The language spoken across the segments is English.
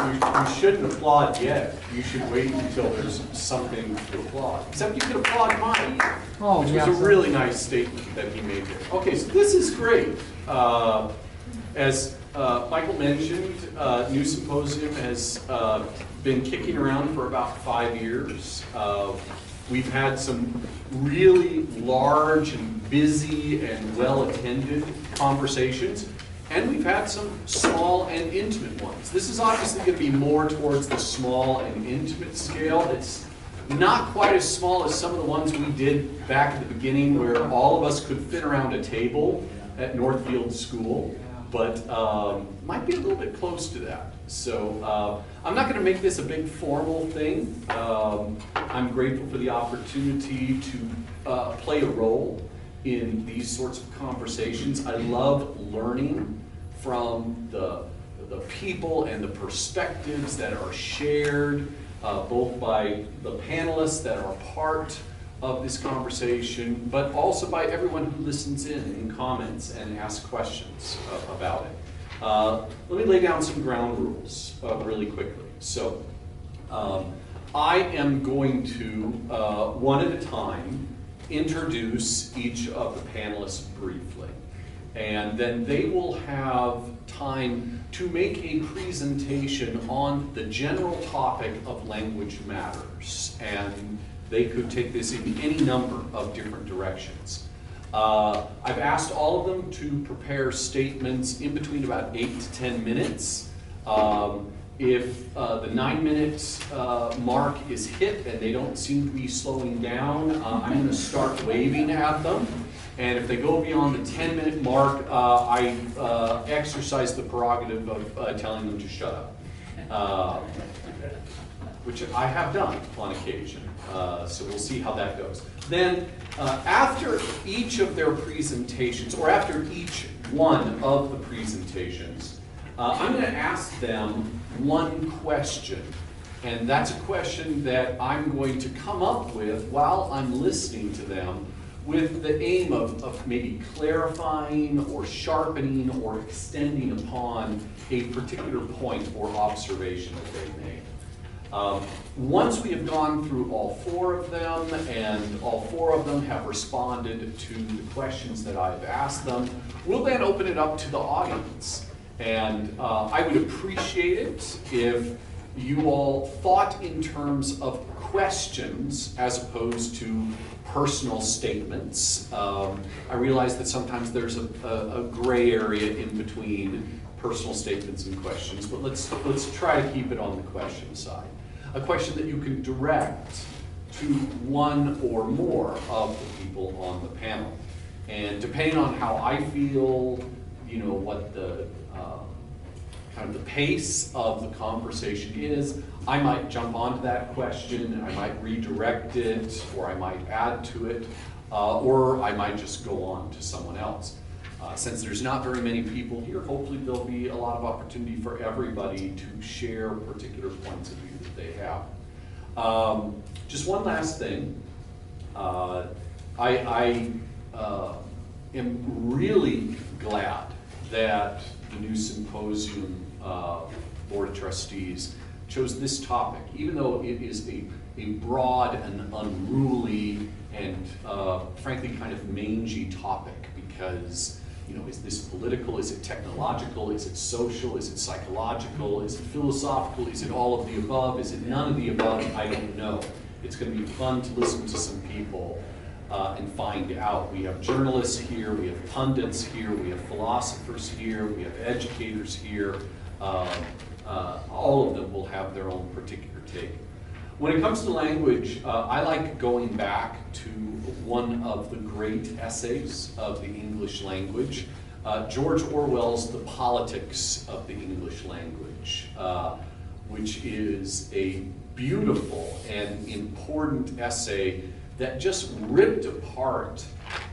you shouldn't applaud yet. You should wait until there's something to applaud. Except you could applaud Mike, which was a really nice statement that he made there. Okay, so this is great. As Michael mentioned, New Symposium has been kicking around for about 5 years. We've had some really large and busy and well-attended conversations, and we've had some small and intimate ones. This is obviously going to be more towards the small and intimate scale. It's not quite as small as some of the ones we did back at the beginning where all of us could fit around a table at Northfield School, but might be a little bit close to that. So I'm not going to make this a big formal thing. I'm grateful for the opportunity to play a role in these sorts of conversations. I love learning from the people and the perspectives that are shared, both by the panelists that are part of this conversation, but also by everyone who listens in and comments and asks questions about it. Let me lay down some ground rules really quickly. So I am going to, one at a time, introduce each of the panelists briefly. And then they will have time to make a presentation on the general topic of language matters. And they could take this in any number of different directions. I've asked all of them to prepare statements in between about 8 to 10 minutes. If the 9-minute mark is hit and they don't seem to be slowing down, I'm going to start waving at them. And if they go beyond the 10-minute mark, I exercise the prerogative of telling them to shut up, which I have done on occasion. So we'll see how that goes. Then after each of their presentations, or after each one of the presentations, I'm going to ask them one question. And that's a question that I'm going to come up with while I'm listening to them, with the aim of maybe clarifying or sharpening or extending upon a particular point or observation that they made. Once we have gone through all 4 of them, and all 4 of them have responded to the questions that I've asked them, we'll then open it up to the audience. And I would appreciate it if you all thought in terms of questions as opposed to personal statements. I realize that sometimes there's a gray area in between personal statements and questions, but let's try to keep it on the question side. A question that you can direct to one or more of the people on the panel. And depending on how I feel, what the kind of the pace of the conversation is, I might jump onto that question, and I might redirect it, or I might add to it, or I might just go on to someone else. Since there's not very many people here, hopefully there'll be a lot of opportunity for everybody to share particular points of view that they have. Just one last thing. I am really glad that the New Symposium Board of Trustees chose this topic, even though it is a broad and unruly and frankly kind of mangy topic, because is this political, is it technological, is it social, is it psychological, is it philosophical, is it all of the above, is it none of the above? I don't know. It's going to be fun to listen to some people and find out. We have journalists here, we have pundits here, we have philosophers here, we have educators here. All of them will have their own particular take. When it comes to language, I like going back to one of the great essays of the English language, George Orwell's The Politics of the English Language, which is a beautiful and important essay that just ripped apart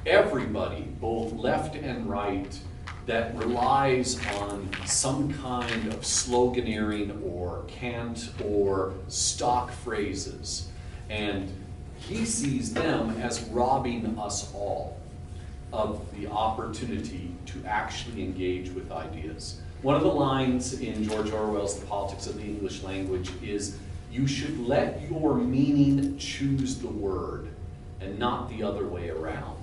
everybody, both left and right, that relies on some kind of sloganeering or cant or stock phrases. And he sees them as robbing us all. of the opportunity to actually engage with ideas. One of the lines in George Orwell's The Politics of the English Language is, you should let your meaning choose the word and not the other way around.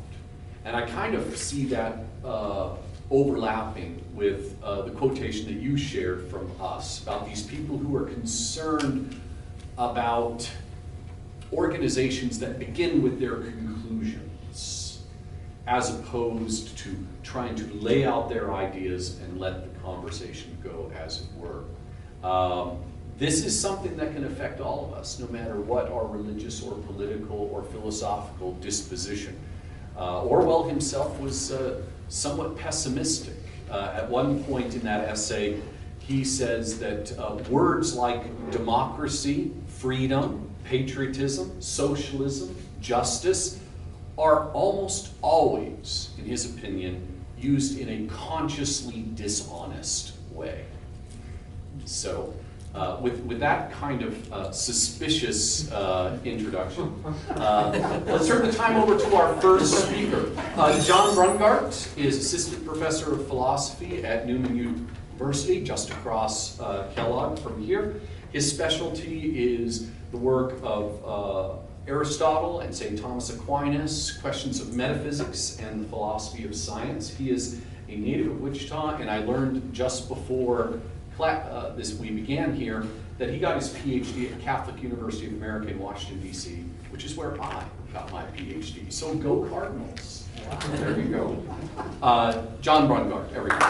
And I kind of see that overlapping with the quotation that you shared from us about these people who are concerned about organizations that begin with their conclusions, as opposed to trying to lay out their ideas and let the conversation go, as it were. This is something that can affect all of us, no matter what our religious or political or philosophical disposition. Orwell himself was somewhat pessimistic. At one point in that essay, he says that words like democracy, freedom, patriotism, socialism, justice are almost always, in his opinion, used in a consciously dishonest way. So, with that kind of suspicious introduction, let's turn the time over to our first speaker. John Brungardt is Assistant Professor of Philosophy at Newman University, just across Kellogg from here. His specialty is the work of Aristotle and St. Thomas Aquinas, questions of metaphysics and the philosophy of science. He is a native of Wichita, and I learned just before we began here that he got his PhD at Catholic University of America in Washington, D.C., which is where I got my PhD. So go Cardinals. Wow. There you go. John Brungardt, everybody.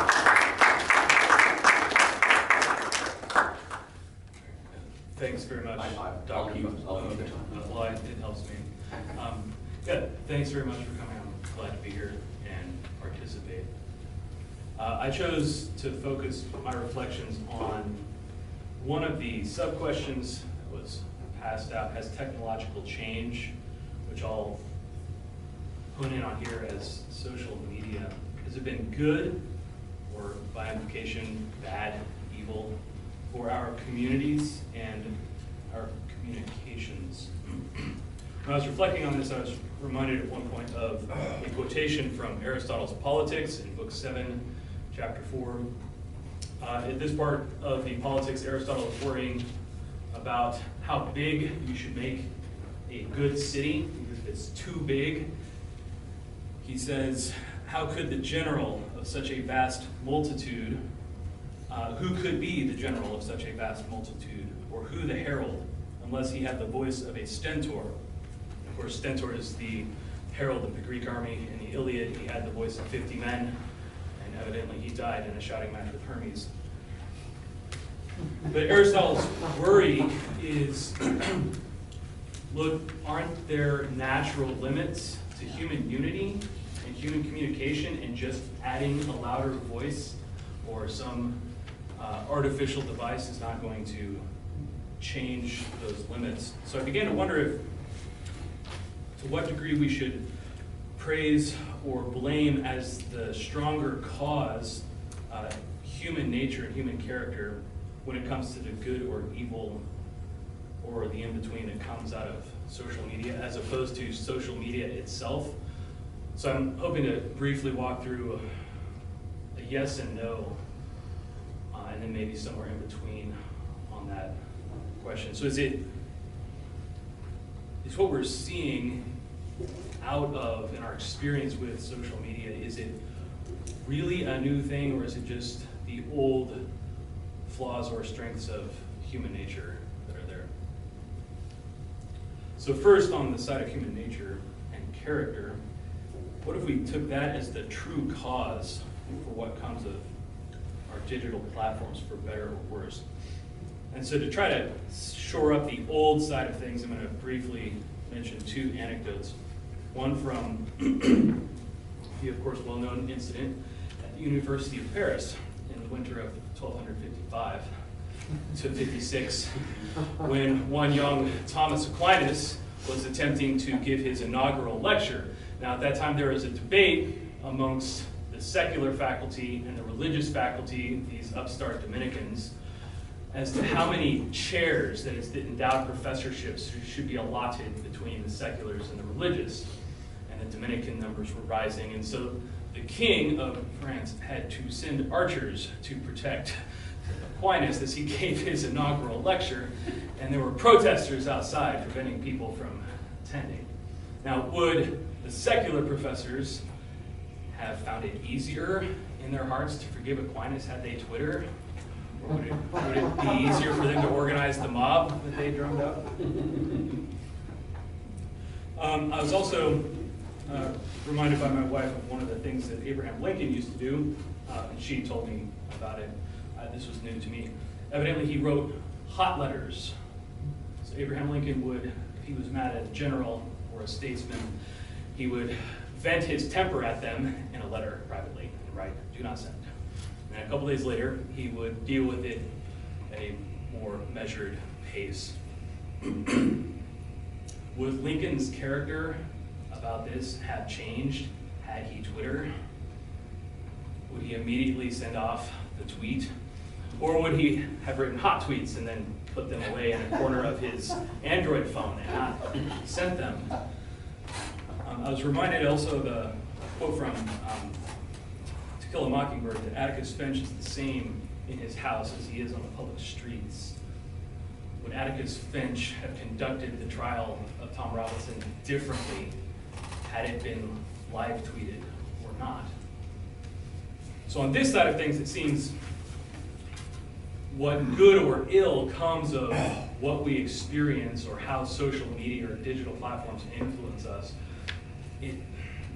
Thanks very much, Dr. I'll keep the time. Well, it helps me. Yeah, thanks very much for coming. I'm glad to be here and participate. I chose to focus my reflections on one of the sub-questions that was passed out. Has technological change, which I'll hone in on here as social media, has it been good, or by implication, bad, evil, for our communities and our communications? When I was reflecting on this, I was reminded at one point of a quotation from Aristotle's Politics in Book 7, Chapter 4. In this part of the Politics, Aristotle is worrying about how big you should make a good city, because if it's too big. He says, how could the general of such a vast multitude, who could be the general of such a vast multitude, or who the herald, unless he had the voice of a stentor? Of course, stentor is the herald of the Greek army. In the Iliad, he had the voice of 50 men, and evidently he died in a shouting match with Hermes. But Aristotle's worry is, look, aren't there natural limits to human unity and human communication, and just adding a louder voice or some artificial device is not going to change those limits? So I began to wonder if, to what degree we should praise or blame as the stronger cause human nature and human character when it comes to the good or evil, or the in-between that comes out of social media, as opposed to social media itself. So I'm hoping to briefly walk through a yes and no, and then maybe somewhere in between on that question. So is what we're seeing out of, in our experience with social media, is it really a new thing, or is it just the old flaws or strengths of human nature that are there? So first, on the side of human nature and character, what if we took that as the true cause for what comes of our digital platforms, for better or worse? And so to try to shore up the old side of things, I'm going to briefly mention two anecdotes. One from the, of course, well-known incident at the University of Paris in the winter of 1255 to 56, when one young Thomas Aquinas was attempting to give his inaugural lecture. Now, at that time, there was a debate amongst the secular faculty and the religious faculty, these upstart Dominicans, as to how many chairs, that is, the endowed professorships, should be allotted between the seculars and the religious. and the Dominican numbers were rising. And so the king of France had to send archers to protect Aquinas as he gave his inaugural lecture, and there were protesters outside preventing people from attending. Now, would the secular professors have found it easier in their hearts to forgive Aquinas had they Twitter? Or would it be easier for them to organize the mob that they drummed up? I was also reminded by my wife of one of the things that Abraham Lincoln used to do, and she told me about it. This was new to me. Evidently, he wrote hot letters. So Abraham Lincoln would, if he was mad at a general or a statesman, he would vent his temper at them in a letter privately and write, "Do not send." And a couple days later, he would deal with it at a more measured pace. Would Lincoln's character about this have changed had he Twitter? Would he immediately send off the tweet? Or would he have written hot tweets and then put them away in a corner of his Android phone and not sent them? I was reminded also of a quote from To Kill a Mockingbird, that Atticus Finch is the same in his house as he is on the public streets. Would Atticus Finch have conducted the trial of Tom Robinson differently had it been live tweeted or not? So on this side of things, it seems what good or ill comes of what we experience or how social media or digital platforms influence us,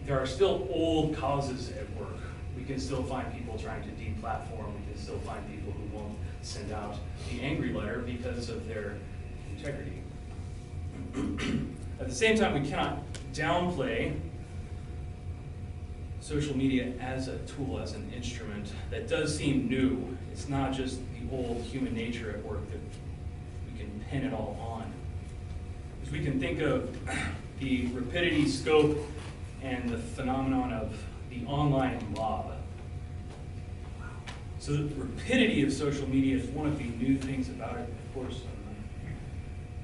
there are still old causes at work. We can still find people trying to deplatform. We can still find people who won't send out the angry letter because of their integrity. At the same time, we cannot downplay social media as a tool, as an instrument that does seem new. It's not just the old human nature at work that we can pin it all on. Because we can think of the rapidity, scope, and the phenomenon of the online mob. So the rapidity of social media is one of the new things about it. Of course,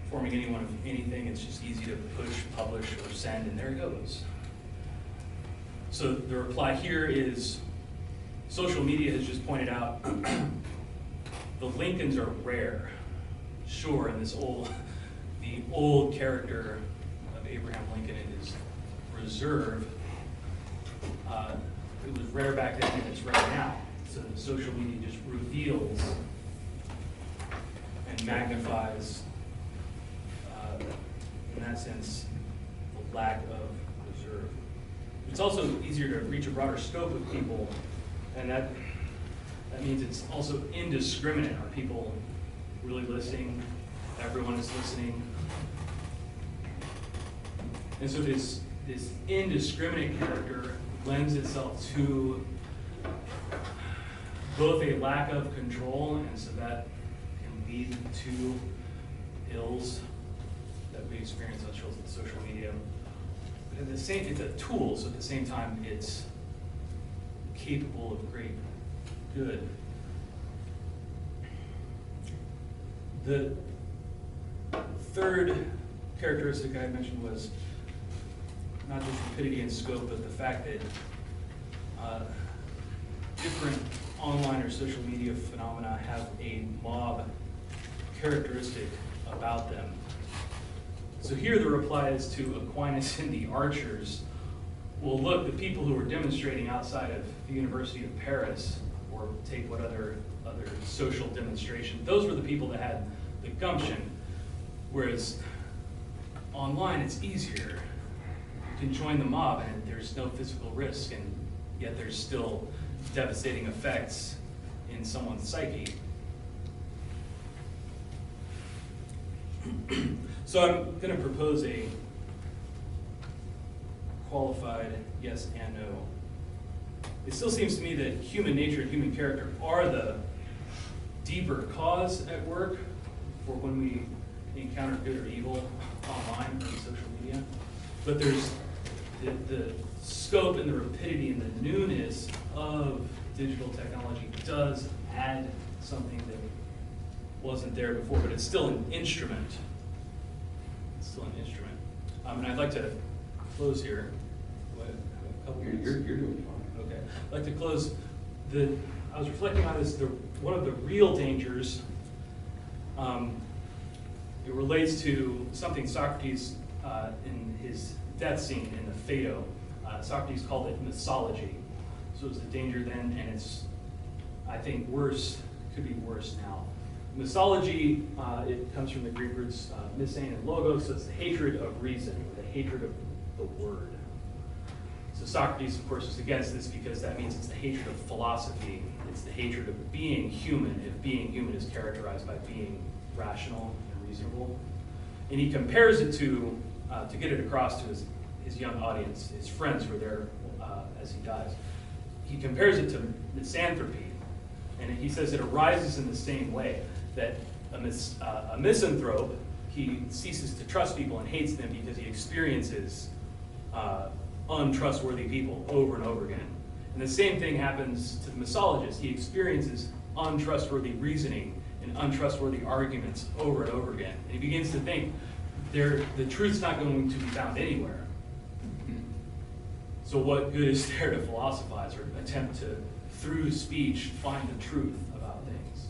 informing anyone of anything, it's just easy to push, publish, or send, and there it goes. So the reply here is, social media has just pointed out the Lincolns are rare. Sure, and the old character of Abraham Lincoln and his reserve, it was rare back then and it's rare now. So the social media just reveals and magnifies, in that sense, the lack of reserve. It's also easier to reach a broader scope of people, and that means it's also indiscriminate. Are people really listening? Everyone is listening. And so this indiscriminate character lends itself to both a lack of control, and so that can lead to ills that we experience on social media. But at the same, it's a tool, so at the same time, it's capable of great good. The third characteristic I mentioned was not just rapidity and scope, but the fact that different online or social media phenomena have a mob characteristic about them. So here the reply is to Aquinas and the archers. Well, look, the people who were demonstrating outside of the University of Paris, or take what other social demonstration, those were the people that had the gumption, whereas online it's easier. You can join the mob and there's no physical risk, and yet there's still devastating effects in someone's psyche. So I'm going to propose a qualified yes and no. It still seems to me that human nature and human character are the deeper cause at work for when we encounter good or evil online or in social media. But there's the scope and the rapidity and the newness of digital technology does add something that wasn't there before, but it's still an instrument. It's still an instrument. And I'd like to close here couple You're minutes? doing fine. Okay. I'd like to close. I was reflecting on this. One of the real dangers, it relates to something Socrates, in his death scene in the Phaedo, Socrates called it mythology. So it was the danger then, and it's, I think, worse, could be worse now. Mythology, it comes from the Greek roots mysein and logos, so it's the hatred of reason, or the hatred of the word. So Socrates, of course, is against this because that means it's the hatred of philosophy. It's the hatred of being human, if being human is characterized by being rational and reasonable. And he compares it to get it across to his young audience, his friends who are there as he dies. He compares it to misanthropy, and he says it arises in the same way, that a misanthrope, he ceases to trust people and hates them because he experiences untrustworthy people over and over again. And the same thing happens to the mythologist. He experiences untrustworthy reasoning and untrustworthy arguments over and over again. And he begins to think the truth's not going to be found anywhere. So what good is there to philosophize or attempt to, through speech, find the truth about things?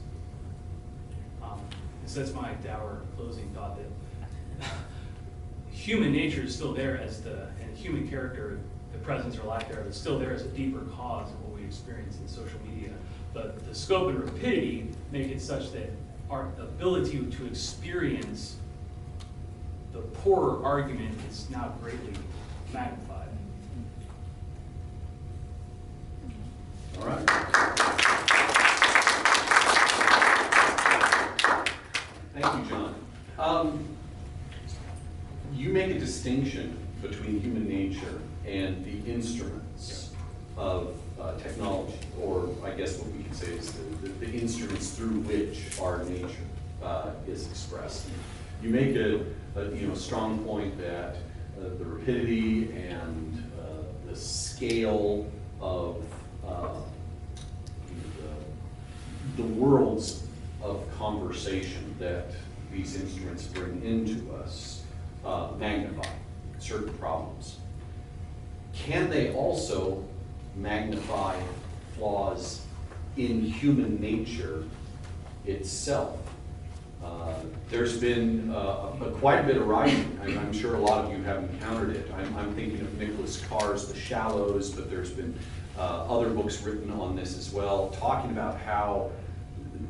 So that's my dour closing thought, that human nature is still there and human character, the presence or lack thereof, is still there as a deeper cause of what we experience in social media. But the scope and rapidity make it such that our ability to experience the poorer argument is now greatly magnified. All right. Thank you, John. You make a distinction between human nature and the instruments of technology, or I guess what we could say is the instruments through which our nature is expressed. You make a strong point that the rapidity and the scale of the worlds of conversation that these instruments bring into us magnify certain problems. Can they also magnify flaws in human nature itself? There's been quite a bit of writing. I'm sure a lot of you have encountered it. I'm thinking of Nicholas Carr's The Shallows, but there's been other books written on this as well, talking about how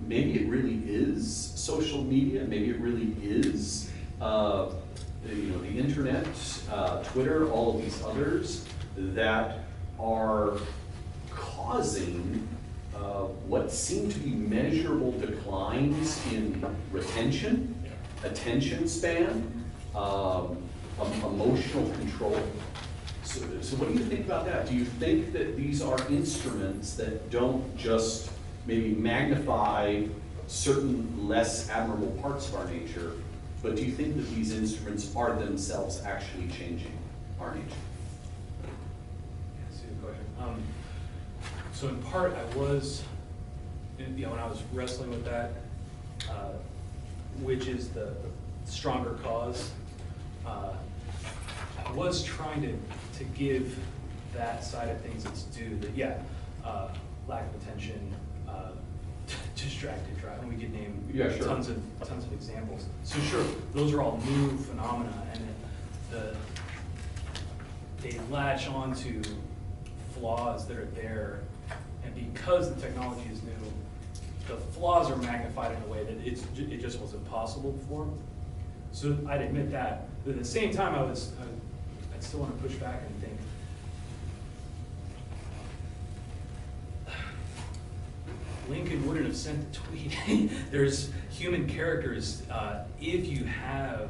maybe it really is social media, maybe it really is the internet, Twitter, all of these others that are causing what seem to be measurable declines in retention, attention span, emotional control. So what do you think about that? Do you think that these are instruments that don't just maybe magnify certain less admirable parts of our nature, but do you think that these instruments are themselves actually changing our nature? That's a good question. So in part, I was, when I was wrestling with that, which is the stronger cause, I was trying to give that side of things its due. That lack of attention, distracted driving. We could name tons of examples. So sure, those are all new phenomena, and they latch onto flaws that are there, and because the technology is new, the flaws are magnified in a way that it just was impossible before. So I'd admit that, but at the same time, I'd still want to push back and think, Lincoln wouldn't have sent the tweet. There's human characters. If you have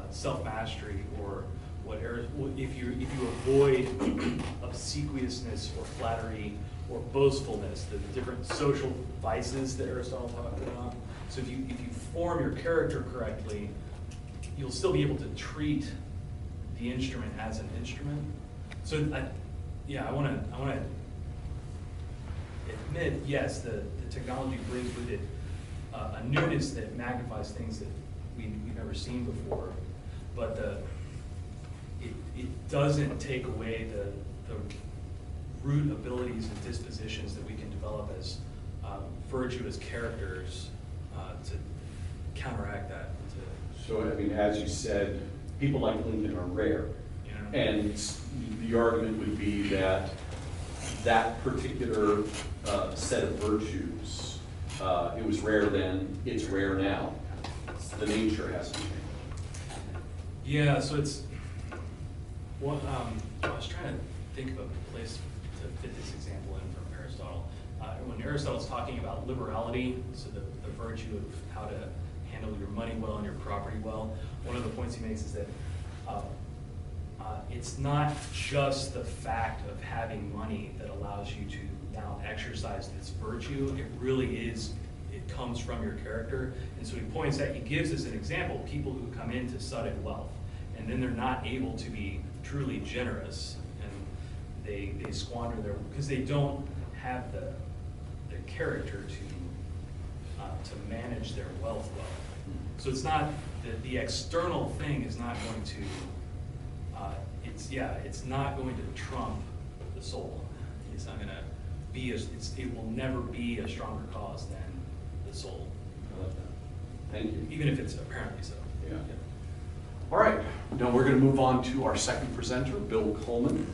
self-mastery, or whatever, if you avoid obsequiousness or flattery or boastfulness, the different social vices that Aristotle talked about. So if you form your character correctly, you'll still be able to treat the instrument as an instrument. So I want to admit, yes, the technology brings with it a newness that magnifies things that we've never seen before, but it doesn't take away the root abilities and dispositions that we can develop as virtuous characters to counteract that. So, I mean, as you said, people like Lincoln are rare. Yeah. And the argument would be that that particular set of virtues, it was rare then, it's rare now. The nature hasn't changed. Yeah, so it's, well, I was trying to think of a place to fit this example in from Aristotle. When Aristotle's talking about liberality, so the virtue of how to handle your money well and your property well, one of the points he makes is that it's not just the fact of having money that allows you to now exercise this virtue. It really is, it comes from your character. And so he points out, he gives us an example, people who come into sudden wealth, and then they're not able to be truly generous, and they squander their, because they don't have the character to manage their wealth well. So it's not, the external thing is not going to, it's not going to trump the soul. It's not going to be, it will never be a stronger cause than the soul. I like that. Thank you. Even if it's apparently so. Yeah. All right, now we're going to move on to our second presenter, Bill Coleman.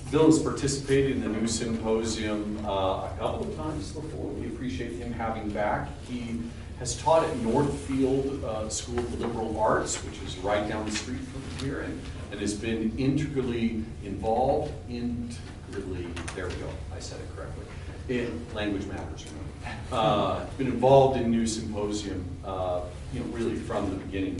Bill has participated in the new symposium a couple of times before. We appreciate him having back. He has taught at Northfield School of the Liberal Arts, which is right down the street from here, and has been integrally involved, there we go, I said it correctly, in Language Matters. Been involved in New Symposium, really from the beginning.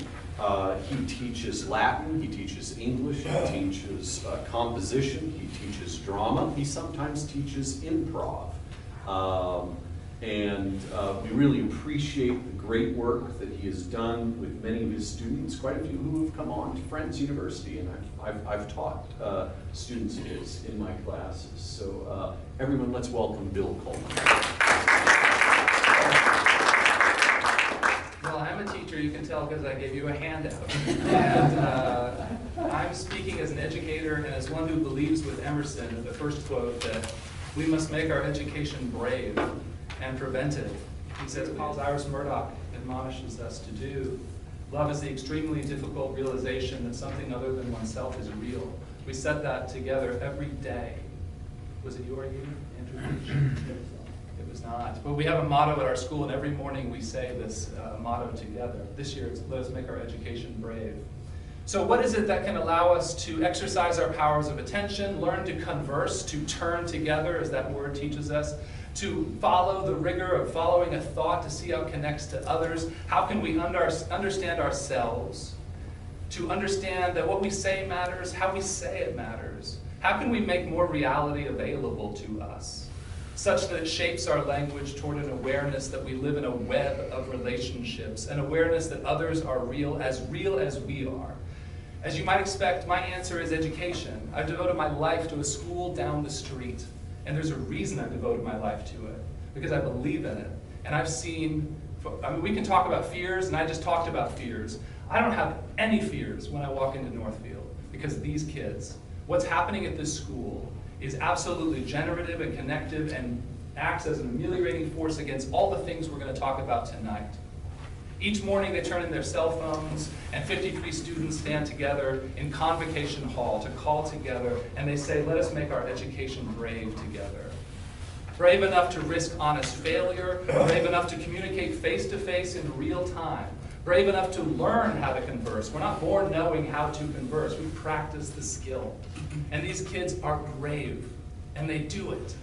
He teaches Latin, he teaches English, he teaches composition, he teaches drama, he sometimes teaches improv. And we really appreciate the great work that he has done with many of his students, quite a few who have come on to Friends University, and I've taught students of his in my classes. So everyone, let's welcome Bill Coleman. Well, I'm a teacher, you can tell because I gave you a handout. And I'm speaking as an educator and as one who believes with Emerson, the first quote, that we must make our education brave and preventive. He says, Paul Iris Murdoch admonishes us to do. Love is the extremely difficult realization that something other than oneself is real. We said that together every day. Was it your introduction? It was not. But we have a motto at our school, and every morning we say this motto together. This year, it's let us make our education brave. So what is it that can allow us to exercise our powers of attention, learn to converse, to turn together, as that word teaches us, to follow the rigor of following a thought to see how it connects to others? How can we understand ourselves, to understand that what we say matters, how we say it matters? How can we make more reality available to us, such that it shapes our language toward an awareness that we live in a web of relationships, an awareness that others are real as we are? As you might expect, my answer is education. I've devoted my life to a school down the street. And there's a reason I've devoted my life to it, because I believe in it. And I've seen, we can talk about fears, and I just talked about fears. I don't have any fears when I walk into Northfield, because these kids, what's happening at this school is absolutely generative and connective and acts as an ameliorating force against all the things we're going to talk about tonight. Each morning they turn in their cell phones, and 53 students stand together in Convocation Hall to call together, and they say, let us make our education brave together. Brave enough to risk honest failure, brave enough to communicate face-to-face in real time, brave enough to learn how to converse. We're not born knowing how to converse, we practice the skill. And these kids are brave, and they do it.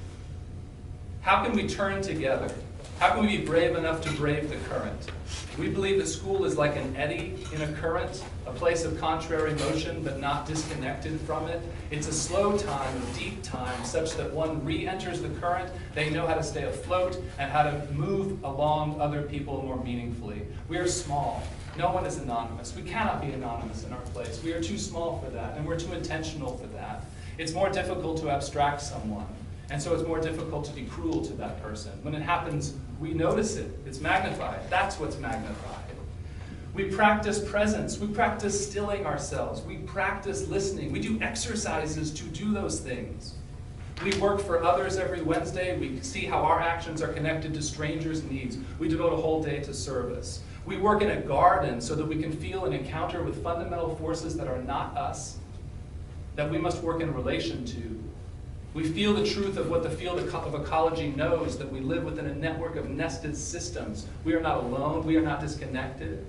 How can we turn together? How can we be brave enough to brave the current? We believe that school is like an eddy in a current, a place of contrary motion but not disconnected from it. It's a slow time, a deep time, such that one re-enters the current, they know how to stay afloat and how to move along other people more meaningfully. We are small. No one is anonymous. We cannot be anonymous in our place. We are too small for that, and we're too intentional for that. It's more difficult to abstract someone. And so it's more difficult to be cruel to that person. When it happens, we notice it. It's magnified. That's what's magnified. We practice presence. We practice stilling ourselves. We practice listening. We do exercises to do those things. We work for others every Wednesday. We see how our actions are connected to strangers' needs. We devote a whole day to service. We work in a garden so that we can feel and encounter with fundamental forces that are not us, that we must work in relation to. We feel the truth of what the field of ecology knows, that we live within a network of nested systems. We are not alone. We are not disconnected.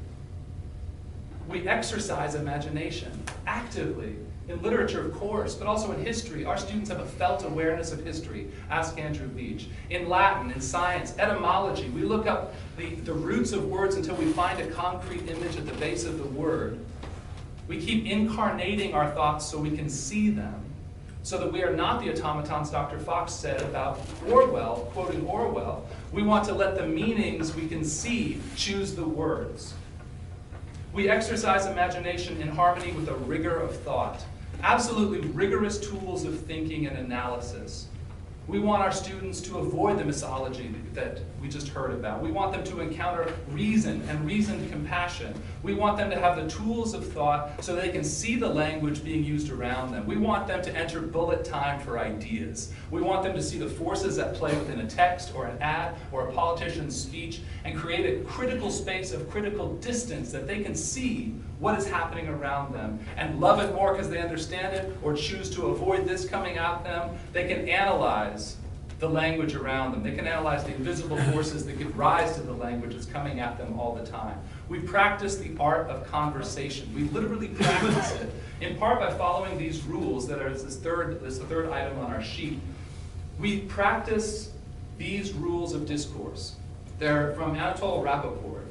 We exercise imagination actively in literature, of course, but also in history. Our students have a felt awareness of history. Ask Andrew Beach. In Latin, in science, etymology, we look up the roots of words until we find a concrete image at the base of the word. We keep incarnating our thoughts so we can see them, so that we are not the automatons Dr. Fox said about Orwell, quoting Orwell. We want to let the meanings we can see choose the words. We exercise imagination in harmony with a rigor of thought, absolutely rigorous tools of thinking and analysis. We want our students to avoid the misology that we just heard about. We want them to encounter reason and reasoned compassion. We want them to have the tools of thought so they can see the language being used around them. We want them to enter bullet time for ideas. We want them to see the forces at play within a text or an ad or a politician's speech and create a critical space of critical distance that they can see what is happening around them and love it more because they understand it, or choose to avoid this coming at them. They can analyze the language around them. They can analyze the invisible forces that give rise to the language that's coming at them all the time. We practice the art of conversation. We literally practice it, in part by following these rules that are the third item on our sheet. We practice these rules of discourse. They're from Anatole Rappaport.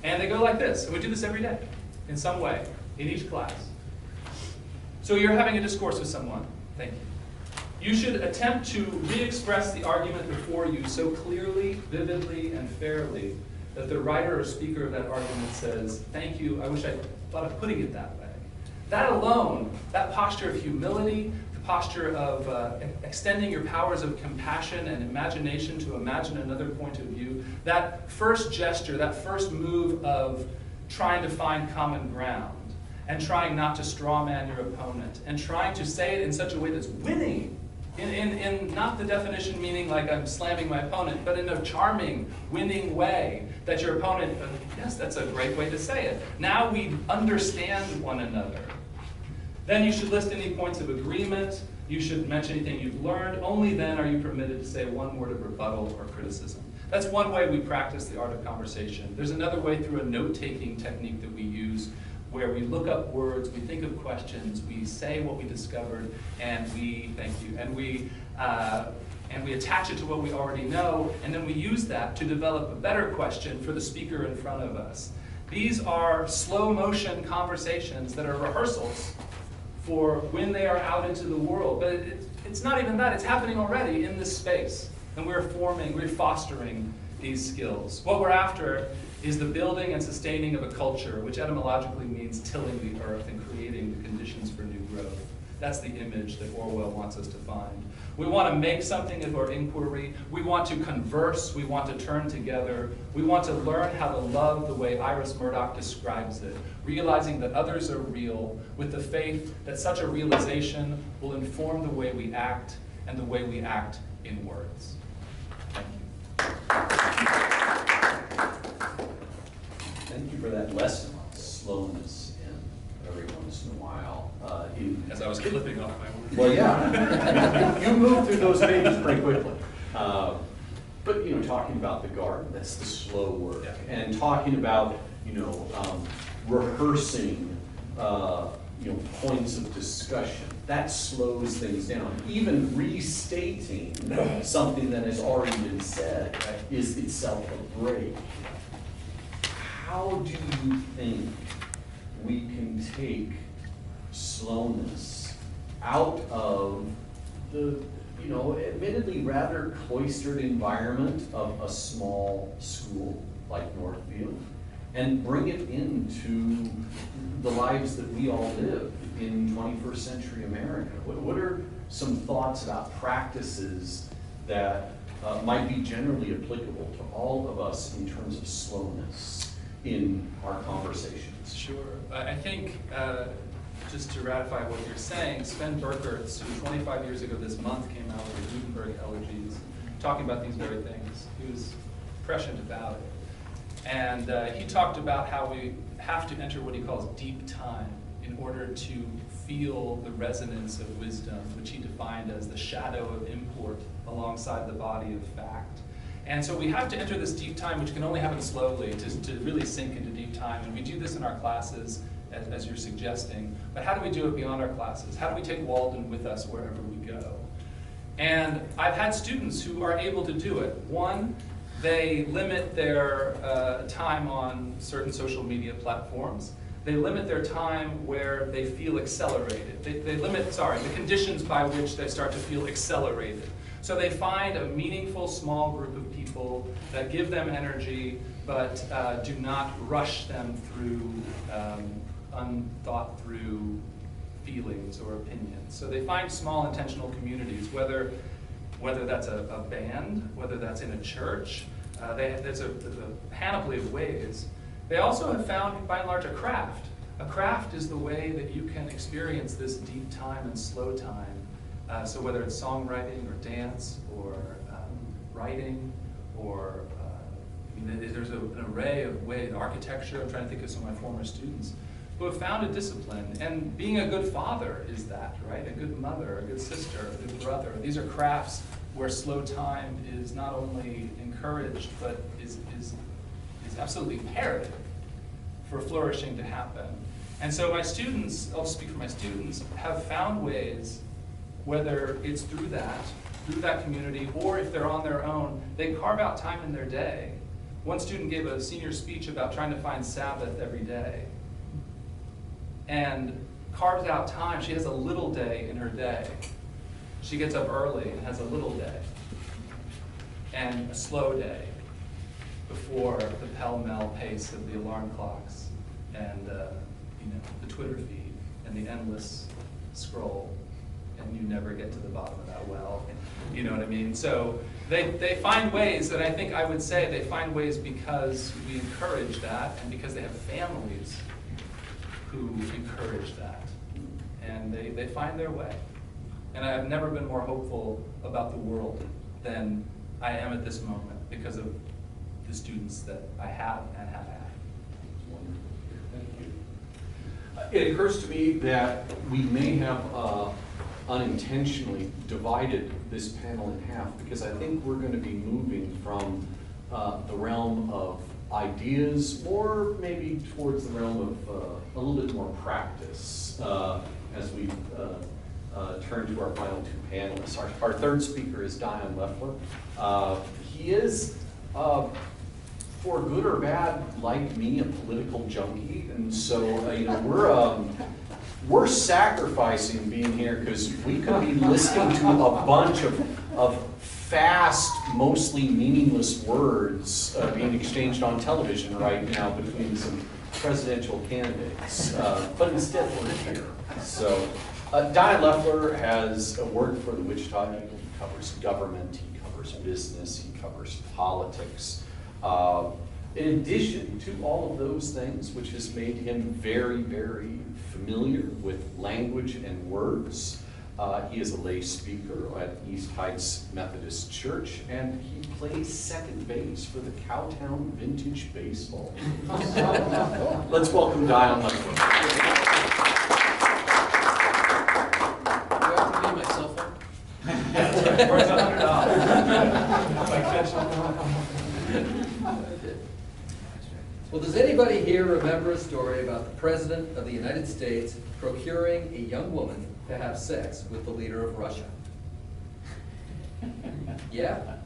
And they go like this, and we do this every day, in some way, in each class. So you're having a discourse with someone. Thank you. You should attempt to re-express the argument before you so clearly, vividly, and fairly that the writer or speaker of that argument says, thank you, I wish I thought of putting it that way. That alone, that posture of humility, the posture of extending your powers of compassion and imagination to imagine another point of view, that first gesture, that first move of trying to find common ground and trying not to strawman your opponent and trying to say it in such a way that's winning, in not the definition meaning like I'm slamming my opponent, but in a charming, winning way that your opponent, yes, that's a great way to say it. Now we understand one another. Then you should list any points of agreement. You should mention anything you've learned. Only then are you permitted to say one word of rebuttal or criticism. That's one way we practice the art of conversation. There's another way through a note-taking technique that we use where we look up words, we think of questions, we say what we discovered, and we, thank you, and we attach it to what we already know, and then we use that to develop a better question for the speaker in front of us. These are slow motion conversations that are rehearsals for when they are out into the world. But it's not even that, it's happening already in this space. And we're fostering these skills. What we're after is the building and sustaining of a culture, which etymologically means tilling the earth and creating the conditions for new growth. That's the image that Orwell wants us to find. We want to make something of our inquiry. We want to converse. We want to turn together. We want to learn how to love the way Iris Murdoch describes it, realizing that others are real, with the faith that such a realization will inform the way we act and the way we act in words. Thank you. Thank you for that lesson on slowness every once in a while. As I was clipping off my words. Well, yeah. You moved through those pages pretty quickly. But, talking about the garden, that's the slow work. Yeah. And talking about, rehearsing, points of discussion, that slows things down. Even restating something that has already been said is itself a break. How do you think we can take slowness out of the, admittedly rather cloistered environment of a small school like Northfield and bring it into the lives that we all live in 21st century America? What are some thoughts about practices that might be generally applicable to all of us in terms of slowness in our conversations. Sure. I think, just to ratify what you're saying, Sven Burkhardt, who 25 years ago this month came out with the Gutenberg Elegies, talking about these very things. He was prescient about it. And he talked about how we have to enter what he calls deep time in order to feel the resonance of wisdom, which he defined as the shadow of import alongside the body of fact. And so we have to enter this deep time, which can only happen slowly, to really sink into deep time. And we do this in our classes, as you're suggesting. But how do we do it beyond our classes? How do we take Walden with us wherever we go? And I've had students who are able to do it. One, they limit their time on certain social media platforms. They limit their time where they feel accelerated. They limit, the conditions by which they start to feel accelerated. So they find a meaningful small group of people that give them energy, but do not rush them through unthought through feelings or opinions. So they find small intentional communities, whether that's a band, whether that's in a church. There's a panoply of ways. They also have found, by and large, a craft. A craft is the way that you can experience this deep time and slow time. So whether it's songwriting or dance or writing or there's an array of ways, architecture. I'm trying to think of some of my former students who have found a discipline. And being a good father is that, right? A good mother, a good sister, a good brother. These are crafts where slow time is not only encouraged, but is absolutely imperative for flourishing to happen. And so my students, I'll speak for my students, have found ways, whether it's through that community, or if they're on their own, they carve out time in their day. One student gave a senior speech about trying to find Sabbath every day, and carves out time. She has a little day in her day. She gets up early and has a little day, and a slow day before the pell-mell pace of the alarm clocks and the Twitter feed and the endless scroll, and you never get to the bottom of that well. You know what I mean? So they find ways, and I think I would say they find ways because we encourage that, and because they have families who encourage that, and they find their way. And I've never been more hopeful about the world than I am at this moment because of the students that I have and have had. Thank you. It occurs to me that we may have unintentionally divided this panel in half, because I think we're going to be moving from the realm of ideas more maybe towards the realm of a little bit more practice as we turn to our final two panelists. Our third speaker is Dion Lefler. He is, for good or bad, like me, a political junkie, and so we're sacrificing being here because we could be listening to a bunch of fast, mostly meaningless words being exchanged on television right now between some presidential candidates, but instead we're here. So Dion Lefler has worked for the Wichita Eagle. He covers government, he covers business, he covers politics. In addition to all of those things, which has made him very, very familiar with language and words, he is a lay speaker at East Heights Methodist Church, and he plays second base for the Cowtown Vintage Baseball. Let's welcome Dion Lefler. Where's Well, does anybody here remember a story about the President of the United States procuring a young woman to have sex with the leader of Russia? Yeah?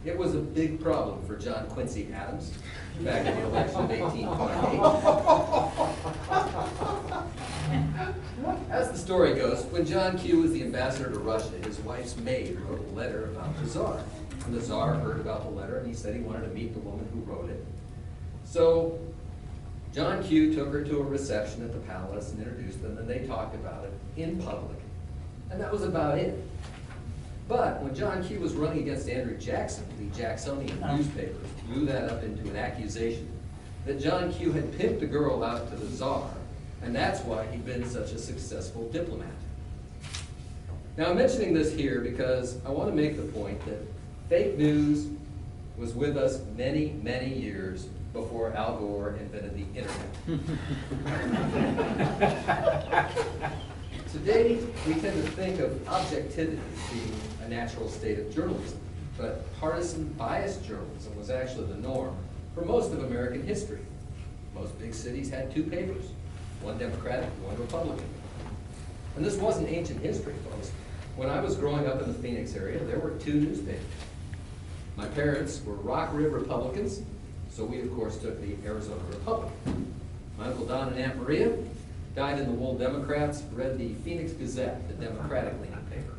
It was a big problem for John Quincy Adams back in the election of 1828. As the story goes, when John Q was the ambassador to Russia, his wife's maid wrote a letter about the Tsar. And the Tsar heard about the letter, and he said he wanted to meet the woman who wrote it. So John Q took her to a reception at the palace and introduced them, and they talked about it in public. And that was about it. But when John Q was running against Andrew Jackson, the Jacksonian newspapers blew that up into an accusation that John Q had pimped a girl out to the Tsar, and that's why he'd been such a successful diplomat. Now, I'm mentioning this here because I want to make the point that fake news was with us many, many years before Al Gore invented the internet. Today, we tend to think of objectivity as being a natural state of journalism, but partisan biased journalism was actually the norm for most of American history. Most big cities had two papers, one Democratic, one Republican. And this wasn't ancient history, folks. When I was growing up in the Phoenix area, there were two newspapers. My parents were Rock Rib Republicans, so we, of course, took the Arizona Republic. My Uncle Don and Aunt Maria, dyed-in-the-wool Democrats, read the Phoenix Gazette, the Democratic-leaning paper.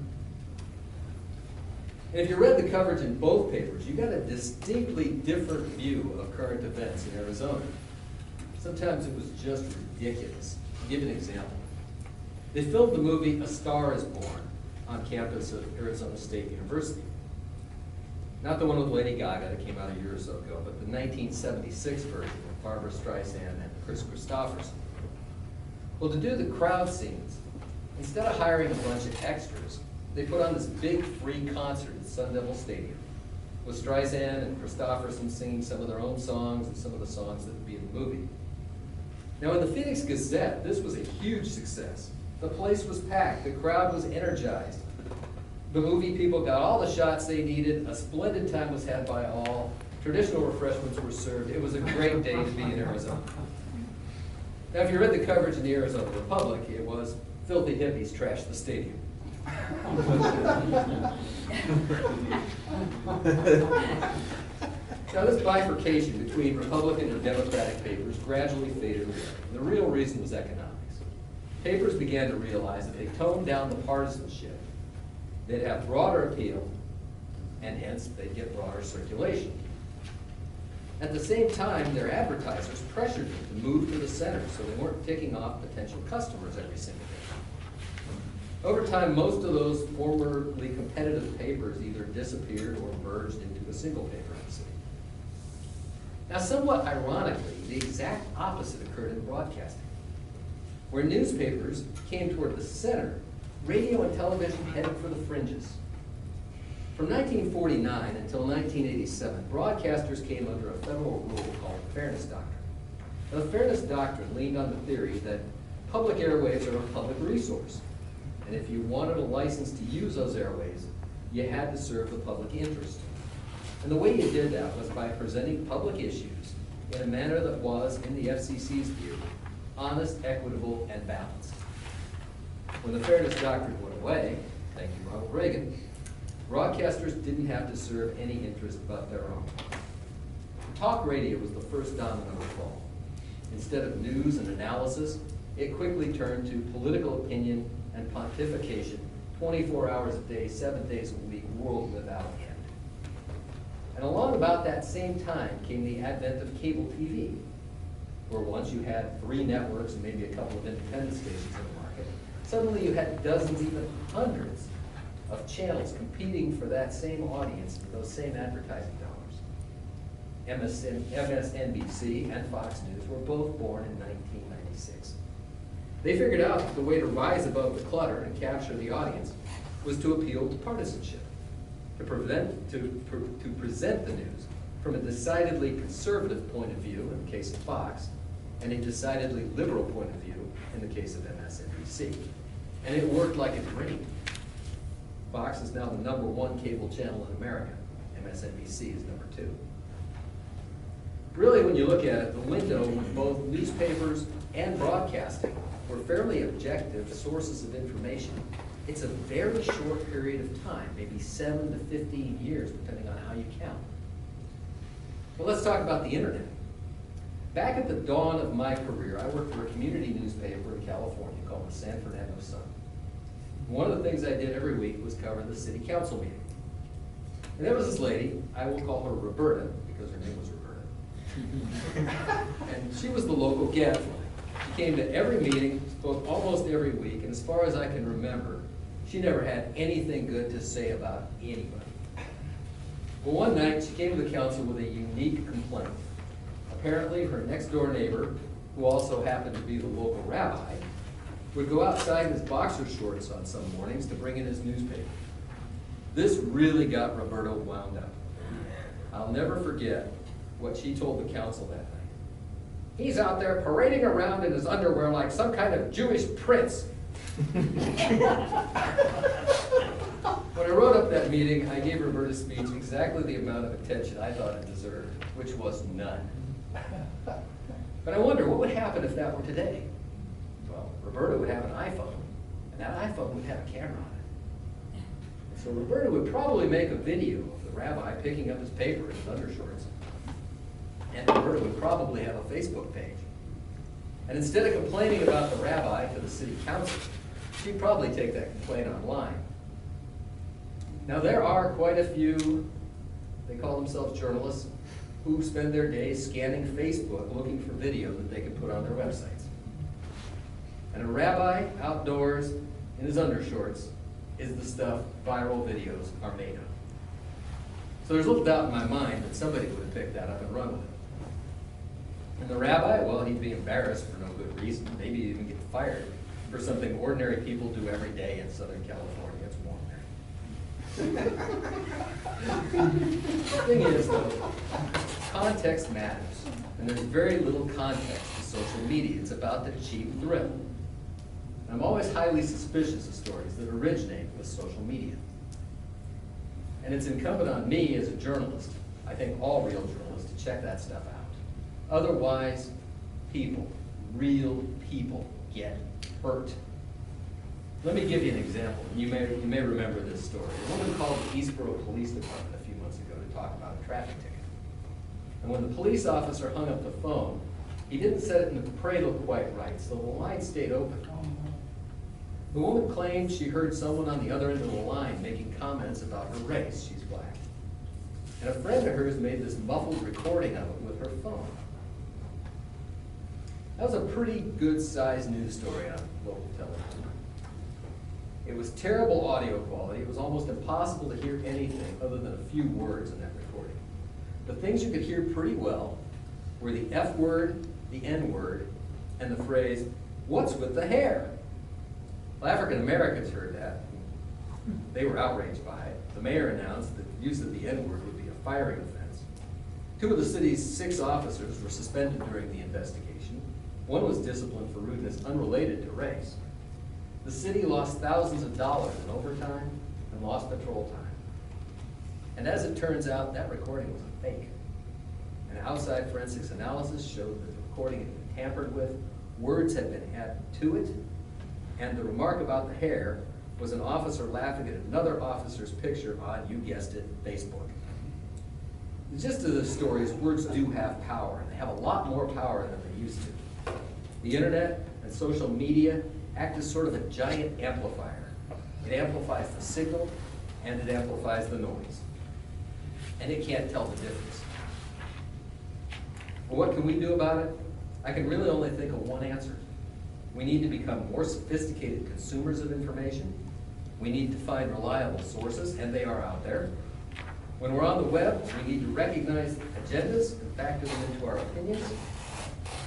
And if you read the coverage in both papers, you got a distinctly different view of current events in Arizona. Sometimes it was just ridiculous. I'll give you an example. They filmed the movie A Star is Born on campus of Arizona State University. Not the one with Lady Gaga that came out a year or so ago, but the 1976 version with Barbara Streisand and Chris Christopherson. Well, to do the crowd scenes, instead of hiring a bunch of extras, they put on this big free concert at Sun Devil Stadium with Streisand and Christopherson singing some of their own songs and some of the songs that would be in the movie. Now, in the Phoenix Gazette, this was a huge success. The place was packed. The crowd was energized. The movie people got all the shots they needed. A splendid time was had by all. Traditional refreshments were served. It was a great day to be in Arizona. Now, if you read the coverage in the Arizona Republic, it was filthy hippies trashed the stadium. Now, this bifurcation between Republican and Democratic papers gradually faded away. The real reason was economics. Papers began to realize that if they toned down the partisanship, they'd have broader appeal, and hence they'd get broader circulation. At the same time, their advertisers pressured them to move to the center so they weren't ticking off potential customers every single day. Over time, most of those formerly competitive papers either disappeared or merged into a single paper in the city. Now, somewhat ironically, the exact opposite occurred in broadcasting. Where newspapers came toward the center, radio and television headed for the fringes. From 1949 until 1987, broadcasters came under a federal rule called the Fairness Doctrine. Now, the Fairness Doctrine leaned on the theory that public airwaves are a public resource, and if you wanted a license to use those airwaves, you had to serve the public interest. And the way you did that was by presenting public issues in a manner that was, in the FCC's view, honest, equitable, and balanced. When the Fairness Doctrine went away, thank you, Ronald Reagan, broadcasters didn't have to serve any interest but their own. Talk radio was the first domino to fall. Instead of news and analysis, it quickly turned to political opinion and pontification 24 hours a day, 7 days a week, world without end. And along about that same time came the advent of cable TV, where once you had 3 networks and maybe a couple of independent stations in the market, suddenly you had dozens, even hundreds of channels competing for that same audience and those same advertising dollars. MSNBC and Fox News were both born in 1996. They figured out that the way to rise above the clutter and capture the audience was to appeal to partisanship, to present the news from a decidedly conservative point of view in the case of Fox, and a decidedly liberal point of view in the case of MSNBC. And it worked like a dream. Fox is now the #1 cable channel in America. MSNBC is #2. Really, when you look at it, the window when both newspapers and broadcasting were fairly objective sources of information, it's a very short period of time, maybe 7 to 15 years, depending on how you count. Well, let's talk about the internet. Back at the dawn of my career, I worked for a community newspaper in California called the San Fernando Sun. One of the things I did every week was cover the city council meeting. And there was this lady, I will call her Roberta, because her name was Roberta. And she was the local gadfly. She came to every meeting, spoke almost every week, and as far as I can remember, she never had anything good to say about anybody. Well, one night, she came to the council with a unique complaint. Apparently, her next-door neighbor, who also happened to be the local rabbi, would go outside in his boxer shorts on some mornings to bring in his newspaper. This really got Roberta wound up. I'll never forget what she told the council that night. He's out there parading around in his underwear like some kind of Jewish prince. When I wrote up that meeting, I gave Roberta's speech exactly the amount of attention I thought it deserved, which was none. But I wonder, what would happen if that were today? Well, Roberta would have an iPhone, and that iPhone would have a camera on it. So Roberta would probably make a video of the rabbi picking up his paper in his undershorts. And Roberta would probably have a Facebook page. And instead of complaining about the rabbi to the city council, she'd probably take that complaint online. Now there are quite a few, they call themselves journalists, who spend their days scanning Facebook looking for video that they can put on their websites. And a rabbi outdoors in his undershorts is the stuff viral videos are made of. So there's little doubt in my mind that somebody would have picked that up and run with it. And the rabbi, well, he'd be embarrassed for no good reason, maybe even get fired for something ordinary people do every day in Southern California. It's warm there. The thing is, though, context matters, and there's very little context to social media. It's about the cheap thrill. And I'm always highly suspicious of stories that originate with social media. And it's incumbent on me as a journalist, I think all real journalists, to check that stuff out. Otherwise, people, real people, get hurt. Let me give you an example. You may remember this story. A woman called the Eastboro Police Department a few months ago to talk about a traffic ticket. And when the police officer hung up the phone, he didn't set it in the cradle quite right, so the line stayed open. The woman claimed she heard someone on the other end of the line making comments about her race. She's black. And a friend of hers made this muffled recording of it with her phone. That was a pretty good-sized news story on local television. It was terrible audio quality. It was almost impossible to hear anything other than a few words in that recording. The things you could hear pretty well were the F word, the N word, and the phrase, "What's with the hair?" Well, African Americans heard that. They were outraged by it. The mayor announced that the use of the N word would be a firing offense. 2 of the city's 6 officers were suspended during the investigation. 1 was disciplined for rudeness unrelated to race. The city lost thousands of dollars in overtime and lost patrol time. And as it turns out, that recording was a fake. An outside forensics analysis showed that the recording had been tampered with, words had been added to it, and the remark about the hair was an officer laughing at another officer's picture on, you guessed it, Facebook. The gist of this story is words do have power, and they have a lot more power than they used to. The internet and social media act as sort of a giant amplifier. It amplifies the signal and it amplifies the noise. And it can't tell the difference. Well, what can we do about it? I can really only think of one answer. We need to become more sophisticated consumers of information. We need to find reliable sources, and they are out there. When we're on the web, we need to recognize agendas and factor them into our opinions.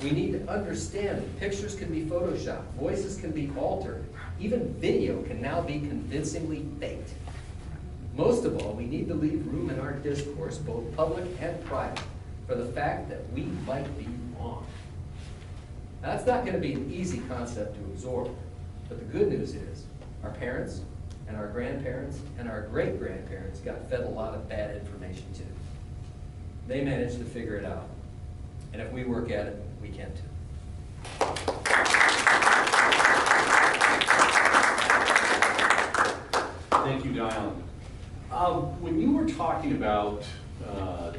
We need to understand that pictures can be photoshopped, voices can be altered, even video can now be convincingly faked. Most of all, we need to leave room in our discourse, both public and private, for the fact that we might be wrong. Now, that's not going to be an easy concept to absorb, but the good news is our parents and our grandparents and our great-grandparents got fed a lot of bad information too. They managed to figure it out. And if we work at it, we can too. Thank you, Dion. When you were talking about the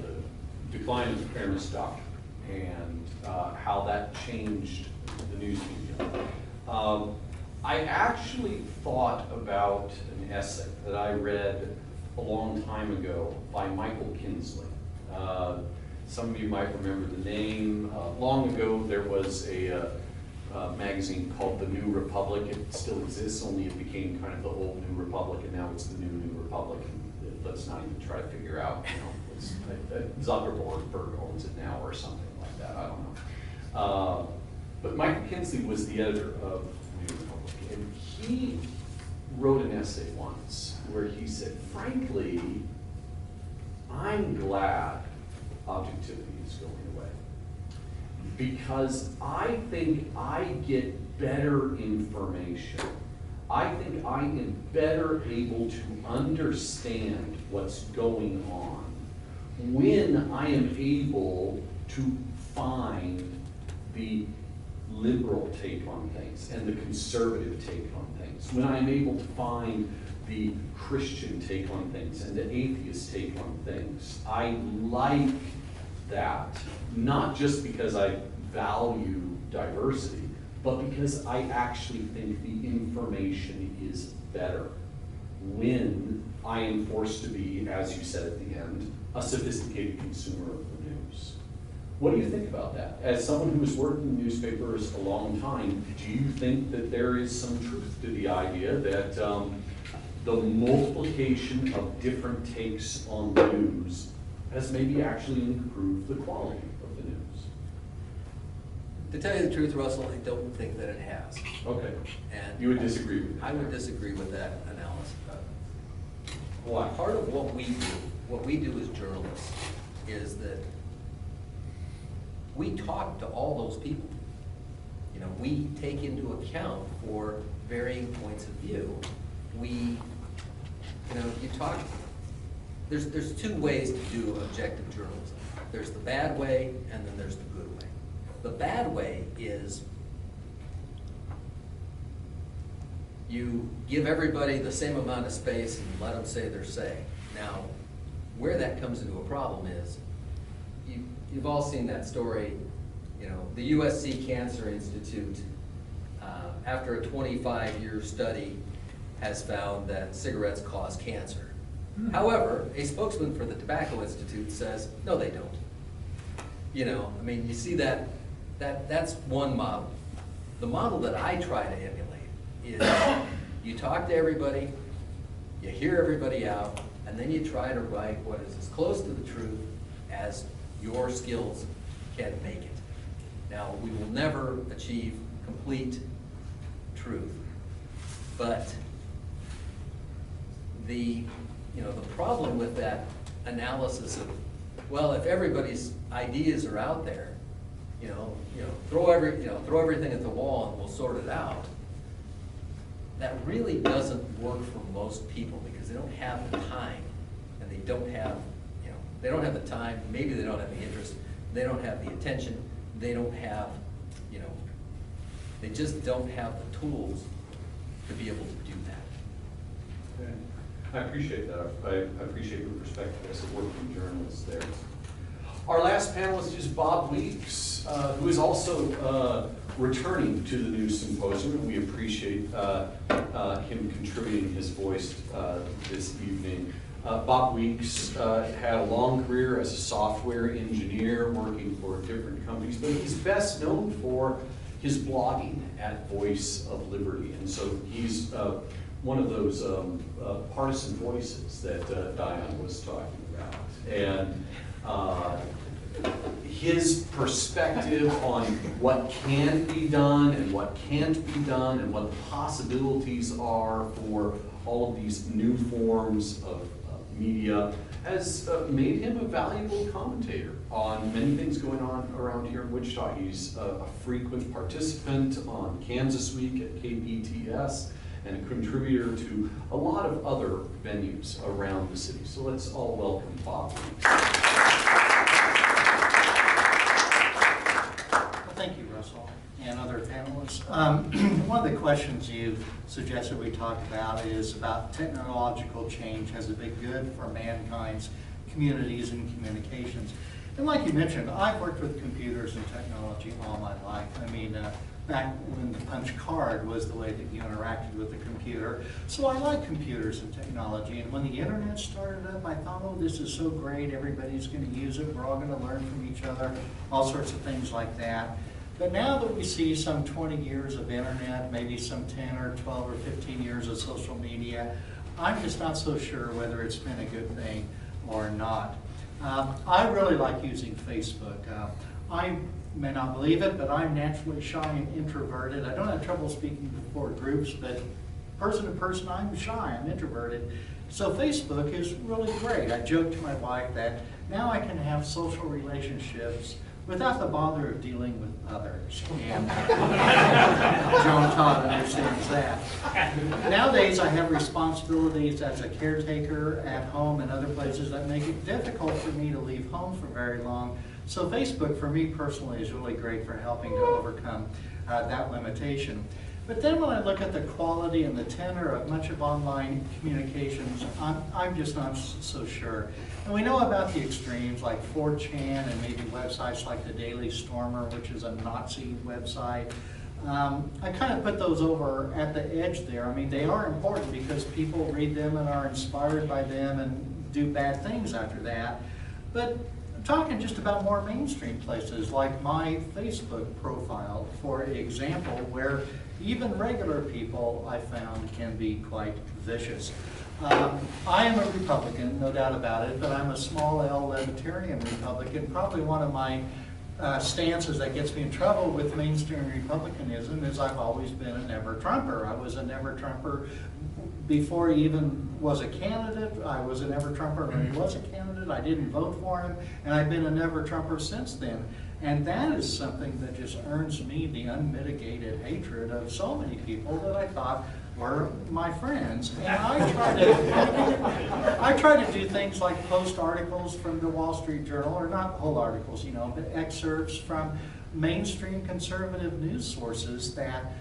decline of the fairness doctrine and how that changed the news media, I actually thought about an essay that I read a long time ago by Michael Kinsley. Some of you might remember the name. Long ago, there was a magazine called The New Republic. It still exists, only it became kind of the old New Republic, and now it's the New Republic. And let's not even try to figure out, it's Zuckerberg owns it now or something like that, I don't know. But Michael Kinsley was the editor of New Republic, and he wrote an essay once where he said, frankly, I'm glad objectivity is going away, because I think I get better information. I think I am better able to understand what's going on when I am able to find the liberal take on things and the conservative take on things. When I'm able to find the Christian take on things and the atheist take on things. I like that, not just because I value diversity, but because I actually think the information is better when I am forced to be, as you said at the end, a sophisticated consumer of the news. What do you think about that? As someone who has worked in newspapers a long time, do you think that there is some truth to the idea that the multiplication of different takes on the news has maybe actually improved the quality of the news? To tell you the truth, Russell, I don't think that it has. Okay. And you would disagree with that? I would disagree with that analysis. Why? Part of what we do as journalists, is that we talk to all those people. You know, we take into account for varying points of view. You talk, there's two ways to do objective journalism. There's the bad way, and then there's the good way. The bad way is you give everybody the same amount of space and let them say their say. Now, where that comes into a problem is, you've all seen that story, the USC Cancer Institute, after a 25-year study, has found that cigarettes cause cancer. However, a spokesman for the Tobacco Institute says, no, they don't. You see that's one model. The model that I try to emulate is you talk to everybody, you hear everybody out, and then you try to write what is as close to the truth as your skills can make it. Now, we will never achieve complete truth, but the problem with that analysis of, well, if everybody's ideas are out there, throw everything at the wall and we'll sort it out. That really doesn't work for most people because they don't have the time, and they don't have the time. Maybe they don't have the interest. They don't have the attention. They don't have, they just don't have the tools to be able to do that. Okay. I appreciate that. I appreciate your perspective as a working journalist there. Our last panelist is Bob Weeks, who is also returning to the new symposium. We appreciate him contributing his voice this evening. Bob Weeks had a long career as a software engineer working for different companies, but he's best known for his blogging at Voice of Liberty. And so he's one of those partisan voices that Dion was talking about. And his perspective on what can be done and what can't be done and what the possibilities are for all of these new forms of media has made him a valuable commentator on many things going on around here in Wichita. He's a frequent participant on Kansas Week at KPTS and a contributor to a lot of other venues around the city. So let's all welcome Bob. Thank you, Russell, and other panelists. One of the questions you suggested we talk about is about technological change has it been good for mankind's communities and communications. And like you mentioned, I've worked with computers and technology all my life. Back when the punch card was the way that you interacted with the computer. So I like computers and technology. And when the internet started up, I thought, oh, this is so great. Everybody's going to use it. We're all going to learn from each other, all sorts of things like that. But now that we see some 20 years of internet, maybe some 10 or 12 or 15 years of social media, I'm just not so sure whether it's been a good thing or not. I really like using Facebook. I may not believe it, but I'm naturally shy and introverted. I don't have trouble speaking before groups, but person to person, I'm shy, I'm introverted. So Facebook is really great. I joke to my wife that now I can have social relationships without the bother of dealing with others. And Joan Todd understands that. Nowadays, I have responsibilities as a caretaker at home and other places that make it difficult for me to leave home for very long. So Facebook, for me personally, is really great for helping to overcome that limitation. But then when I look at the quality and the tenor of much of online communications, I'm just not so sure. And we know about the extremes like 4chan and maybe websites like the Daily Stormer, which is a Nazi website. I kind of put those over at the edge there. I mean, they are important because people read them and are inspired by them and do bad things after that. But I'm talking just about more mainstream places like my Facebook profile, for example, where even regular people, I found, can be quite vicious. I am a Republican, no doubt about it, but I'm a small L libertarian Republican. Probably one of my stances that gets me in trouble with mainstream Republicanism is I've always been a never-Trumper. I was a never-Trumper before he even was a candidate. I was a never-Trumper when he was a candidate. I didn't vote for him, and I've been a never-Trumper since then. And that is something that just earns me the unmitigated hatred of so many people that I thought were my friends. And I try to do things like post articles from the Wall Street Journal, or not whole articles, you know, but excerpts from mainstream conservative news sources that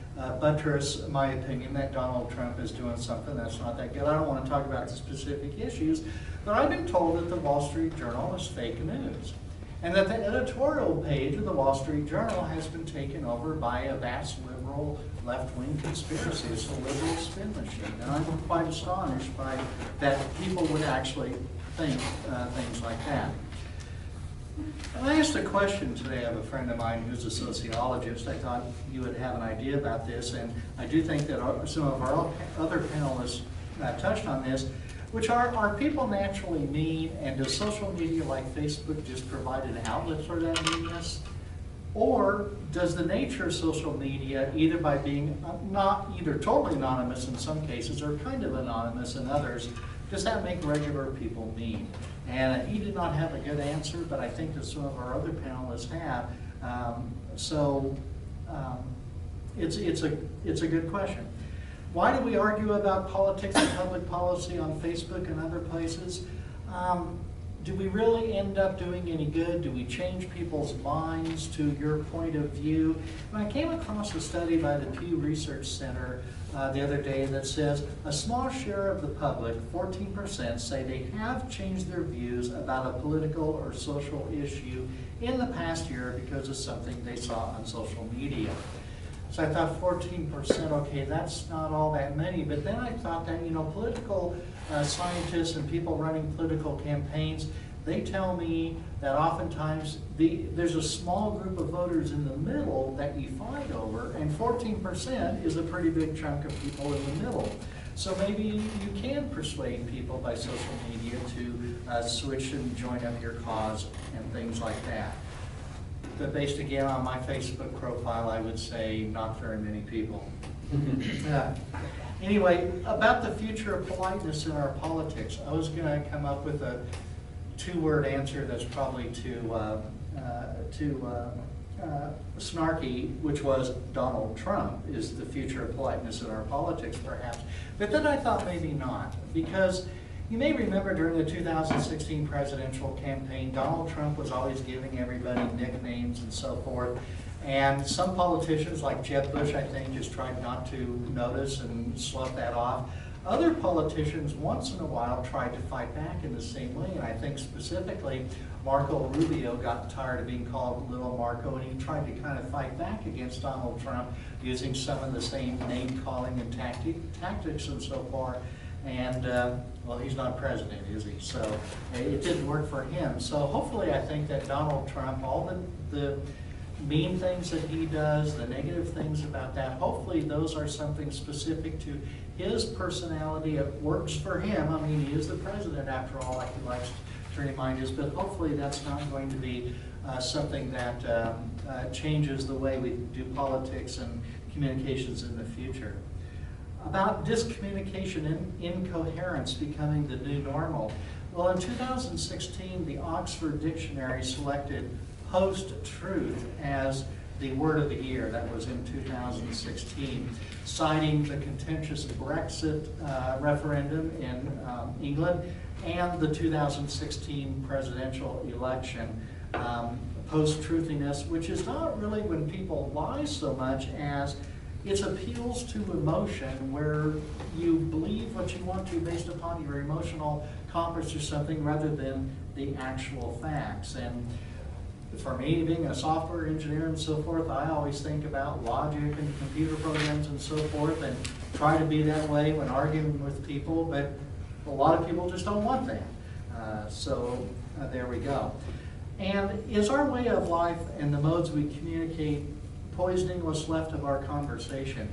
buttress my opinion that Donald Trump is doing something that's not that good. I don't want to talk about the specific issues, but I've been told that the Wall Street Journal is fake news, and that the editorial page of the Wall Street Journal has been taken over by a vast liberal left-wing conspiracy. It's a liberal spin machine, and I'm quite astonished by that people would actually think things like that. And I asked a question today of a friend of mine who's a sociologist. I thought you would have an idea about this, and I do think that some of our other panelists touched on this, which are people naturally mean, and does social media like Facebook just provide an outlet for that meanness? Or does the nature of social media, either by being either totally anonymous in some cases or kind of anonymous in others, does that make regular people mean? And he did not have a good answer, but I think that some of our other panelists have. It's a good question. Why do we argue about politics and public policy on Facebook and other places? Do we really end up doing any good? Do we change people's minds to your point of view? And I came across a study by the Pew Research Center the other day that says a small share of the public, 14%, say they have changed their views about a political or social issue in the past year because of something they saw on social media. So I thought 14%, okay, that's not all that many. But then I thought that, you know, political scientists and people running political campaigns, they tell me that oftentimes there's a small group of voters in the middle that you fight over, and 14% is a pretty big chunk of people in the middle. So maybe you can persuade people by social media to switch and join up your cause and things like that. But based again on my Facebook profile, I would say not very many people. Anyway, about the future of politeness in our politics, I was going to come up with a two-word answer that's probably too snarky, which was Donald Trump is the future of politeness in our politics, perhaps. But then I thought maybe not, because you may remember during the 2016 presidential campaign, Donald Trump was always giving everybody nicknames and so forth. And some politicians, like Jeb Bush, I think, just tried not to notice and slough that off. Other politicians, once in a while, tried to fight back in the same way. And I think specifically, Marco Rubio got tired of being called Little Marco, and he tried to kind of fight back against Donald Trump using some of the same name-calling and tactics and so forth. And, well, he's not president, is he? So it didn't work for him. So hopefully I think that Donald Trump, all the mean things that he does, the negative things about that, hopefully those are something specific to his personality. It works for him. I mean, he is the president after all, like he likes remind us, but hopefully that's not going to be something that changes the way we do politics and communications in the future. About discommunication and incoherence becoming the new normal. Well, in 2016, the Oxford Dictionary selected post-truth as the word of the year. That was in 2016, citing the contentious Brexit referendum in England and the 2016 presidential election. Post-truthiness, which is not really when people lie so much as it appeals to emotion, where you believe what you want to based upon your emotional compass or something rather than the actual facts. And for me, being a software engineer and so forth, I always think about logic and computer programs and so forth, and try to be that way when arguing with people, but a lot of people just don't want that. There we go. And is our way of life and the modes we communicate poisoning what's left of our conversation?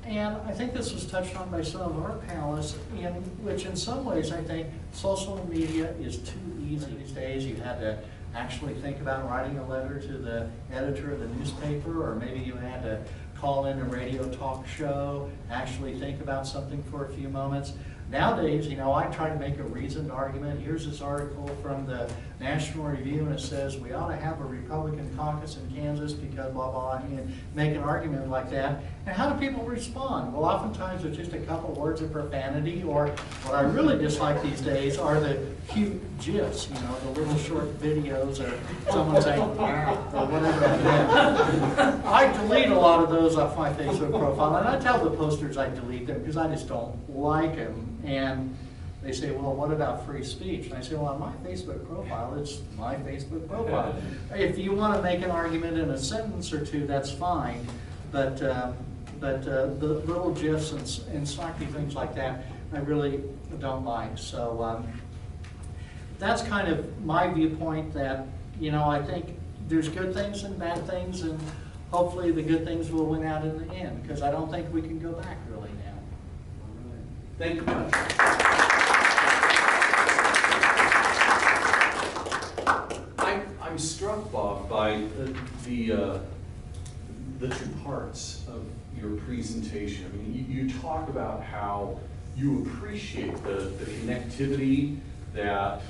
And I think this was touched on by some of our panelists, in which in some ways I think social media is too easy these days. You had to actually think about writing a letter to the editor of the newspaper, or maybe you had to call in a radio talk show, actually think about something for a few moments. Nowadays, you know, I try to make a reasoned argument. Here's this article from the National Review, and it says we ought to have a Republican caucus in Kansas because blah, blah, and make an argument like that. And how do people respond? Well, oftentimes it's just a couple words of profanity, or what I really dislike these days are the cute GIFs, you know, the little short videos of someone saying, or whatever. I delete a lot of those off my Facebook profile, and I tell the posters I delete them because I just don't like them. And they say, well, what about free speech? And I say, well, on my Facebook profile, it's my Facebook profile. If you want to make an argument in a sentence or two, that's fine. But the little GIFs and snarky things like that, I really don't like. So that's kind of my viewpoint, that, you know, I think there's good things and bad things, and hopefully the good things will win out in the end, because I don't think we can go back really now. Thank you much. I'm struck, Bob, by the two parts of your presentation. I mean, you talk about how you appreciate the connectivity that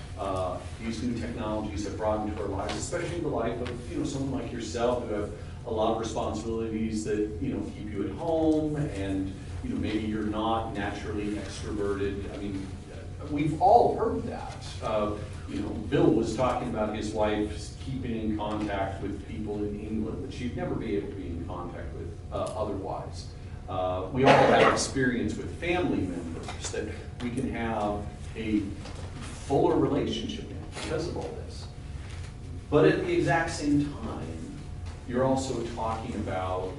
these new technologies have brought into our lives, especially the life of, you know, someone like yourself who have a lot of responsibilities that, you know, keep you at home, and, you know, maybe you're not naturally extroverted. I mean, we've all heard that. You know, Bill was talking about his wife keeping in contact with people in England that she'd never be able to be in contact with otherwise. We all have experience with family members that we can have a fuller relationship with because of all this. But at the exact same time, you're also talking about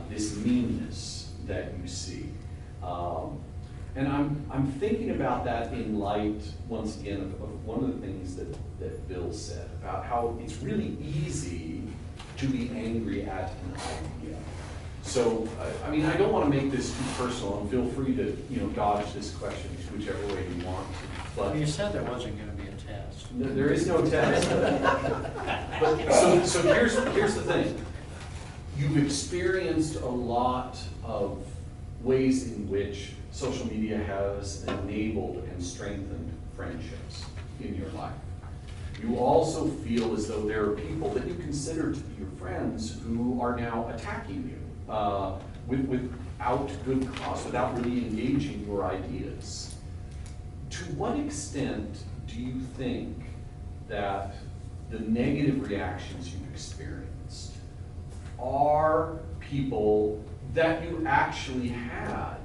this meanness that you see. And I'm thinking about that in light, once again, of one of the things that Bill said about how it's really easy to be angry at an idea. So, I mean, I don't want to make this too personal, and feel free to, you know, dodge this question whichever way you want to. But you said there wasn't going to be a test. No, there is no test. But, so here's the thing. You've experienced a lot of ways in which social media has enabled and strengthened friendships in your life. You also feel as though there are people that you consider to be your friends who are now attacking you without good cause, without really engaging your ideas. To what extent do you think that the negative reactions you've experienced are people that you actually had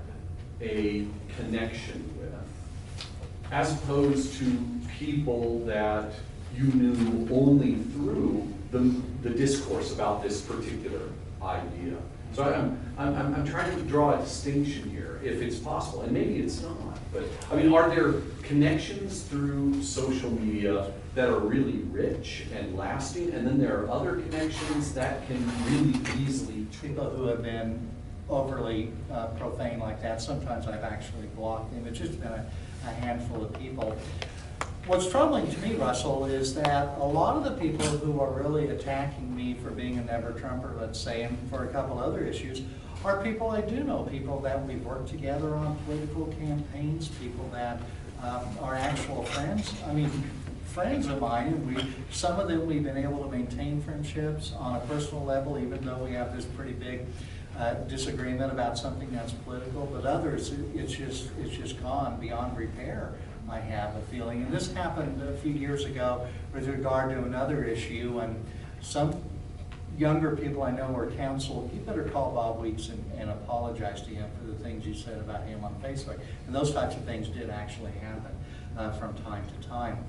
a connection with, as opposed to people that you knew only through the discourse about this particular idea? So I'm trying to draw a distinction here, if it's possible, and maybe it's not. But I mean, are there connections through social media that are really rich and lasting, and then there are other connections that can really easily people who have been overly profane like that? Sometimes I've actually blocked them. It's just been a handful of people. what's troubling to me, Russell, is that a lot of the people who are really attacking me for being a never-Trumper, let's say, and for a couple other issues, are people I do know, people that we've worked together on political campaigns, people that are actual friends. I mean, friends of mine, and some of them we've been able to maintain friendships on a personal level, even though we have this pretty big disagreement about something that's political, but others, it's just gone beyond repair, I have a feeling. And this happened a few years ago with regard to another issue, and some younger people I know were counseled, you better call Bob Weeks and apologize to him for the things you said about him on Facebook. And those types of things did actually happen from time to time.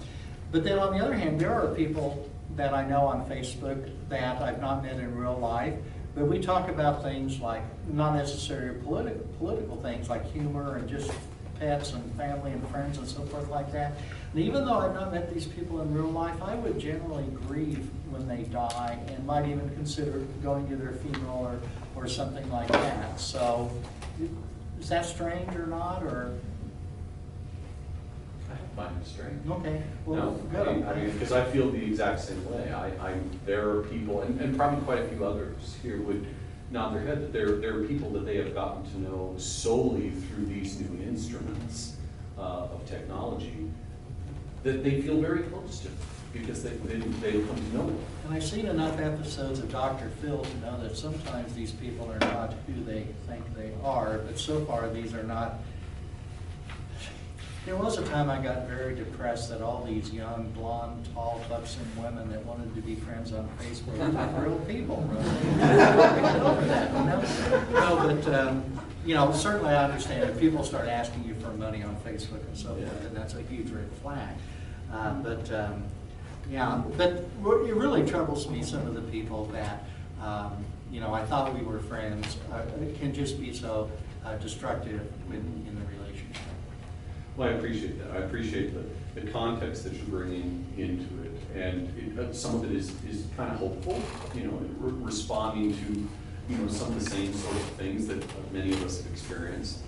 But then on the other hand, there are people that I know on Facebook that I've not met in real life, but we talk about things like, not necessarily political things like humor and just pets and family and friends and so forth like that. And even though I've not met these people in real life, I would generally grieve when they die and might even consider going to their funeral or something like that. So is that strange or not, or? I find it strange. Okay, well, No, good. I mean, because I feel the exact same way. There are people, and probably quite a few others here would nod their head, that there are people that they have gotten to know solely through these new instruments of technology that they feel very close to because they come to know them. And I've seen enough episodes of Dr. Phil to know that sometimes these people are not who they think they are, but so far these are not. There was a time I got very depressed that all these young, blonde, tall, buxom women that wanted to be friends on Facebook were real people. Get over that, you know? No, but you know, certainly I understand if people start asking you for money on Facebook and so forth, then that's a huge red flag. Yeah, but it really troubles me, some of the people that, you know, I thought we were friends, can just be so destructive in the relationship. Well, I appreciate that. I appreciate the context that you're bringing into it. And some of it is kind of hopeful, you know, responding to, you know, some of the same sorts of things that many of us have experienced.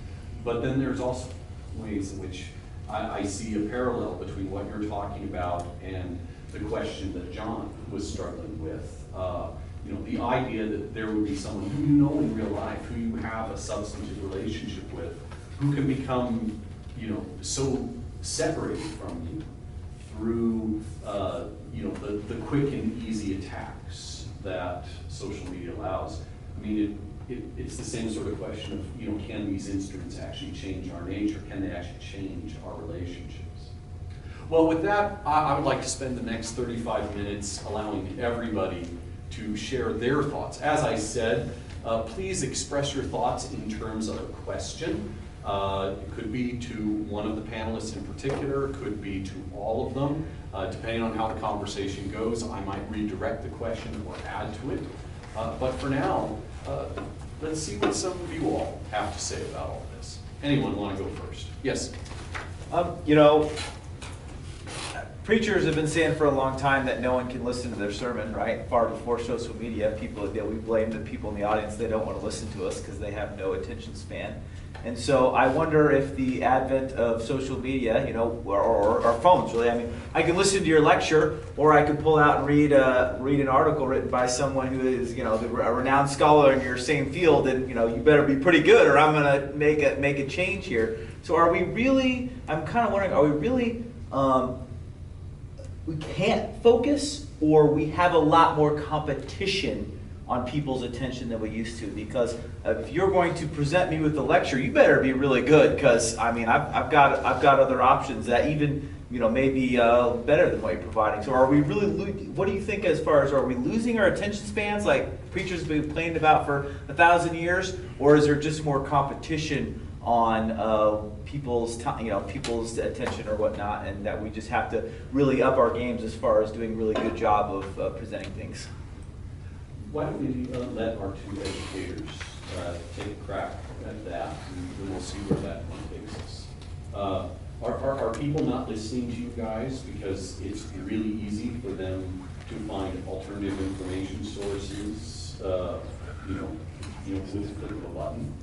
But then there's also ways in which I see a parallel between what you're talking about and the question that John was struggling with. You know, the idea that there would be someone who you know in real life, who you have a substantive relationship with, who can become, you know, so separated from you through, you know, the quick and easy attacks that social media allows. I mean, it's the same sort of question of, you know, can these instruments actually change our nature? Can they actually change our relationships? Well, with that, I would like to spend the next 35 minutes allowing everybody to share their thoughts. As I said, please express your thoughts in terms of a question. It could be to one of the panelists in particular, it could be to all of them. Depending on how the conversation goes, I might redirect the question or add to it. But for now, let's see what some of you all have to say about all this. Anyone want to go first? Yes? You know, preachers have been saying for a long time that no one can listen to their sermon, right? Far before social media, we blame the people in the audience. They don't want to listen to us because they have no attention span. And so I wonder if the advent of social media, you know, or our phones, really. I mean, I can listen to your lecture, or I could pull out and read an article written by someone who is, you know, a renowned scholar in your same field, and, you know, you better be pretty good, or I'm going to make a change here. So are we really? I'm kind of wondering, are we really? We can't focus, or we have a lot more competition on people's attention than we used to, because if you're going to present me with a lecture, you better be really good, because I mean I've got other options that even, you know, maybe better than what you're providing. So are we really? What do you think as far as, are we losing our attention spans like preachers have been complaining about for 1,000 years, or is there just more competition on people's attention or whatnot, and that we just have to really up our games as far as doing a really good job of presenting things? Why don't we let our two educators take a crack at that, and we'll see where that one takes us. Are people not listening to you guys because it's really easy for them to find alternative information sources, you know, with a click of a button?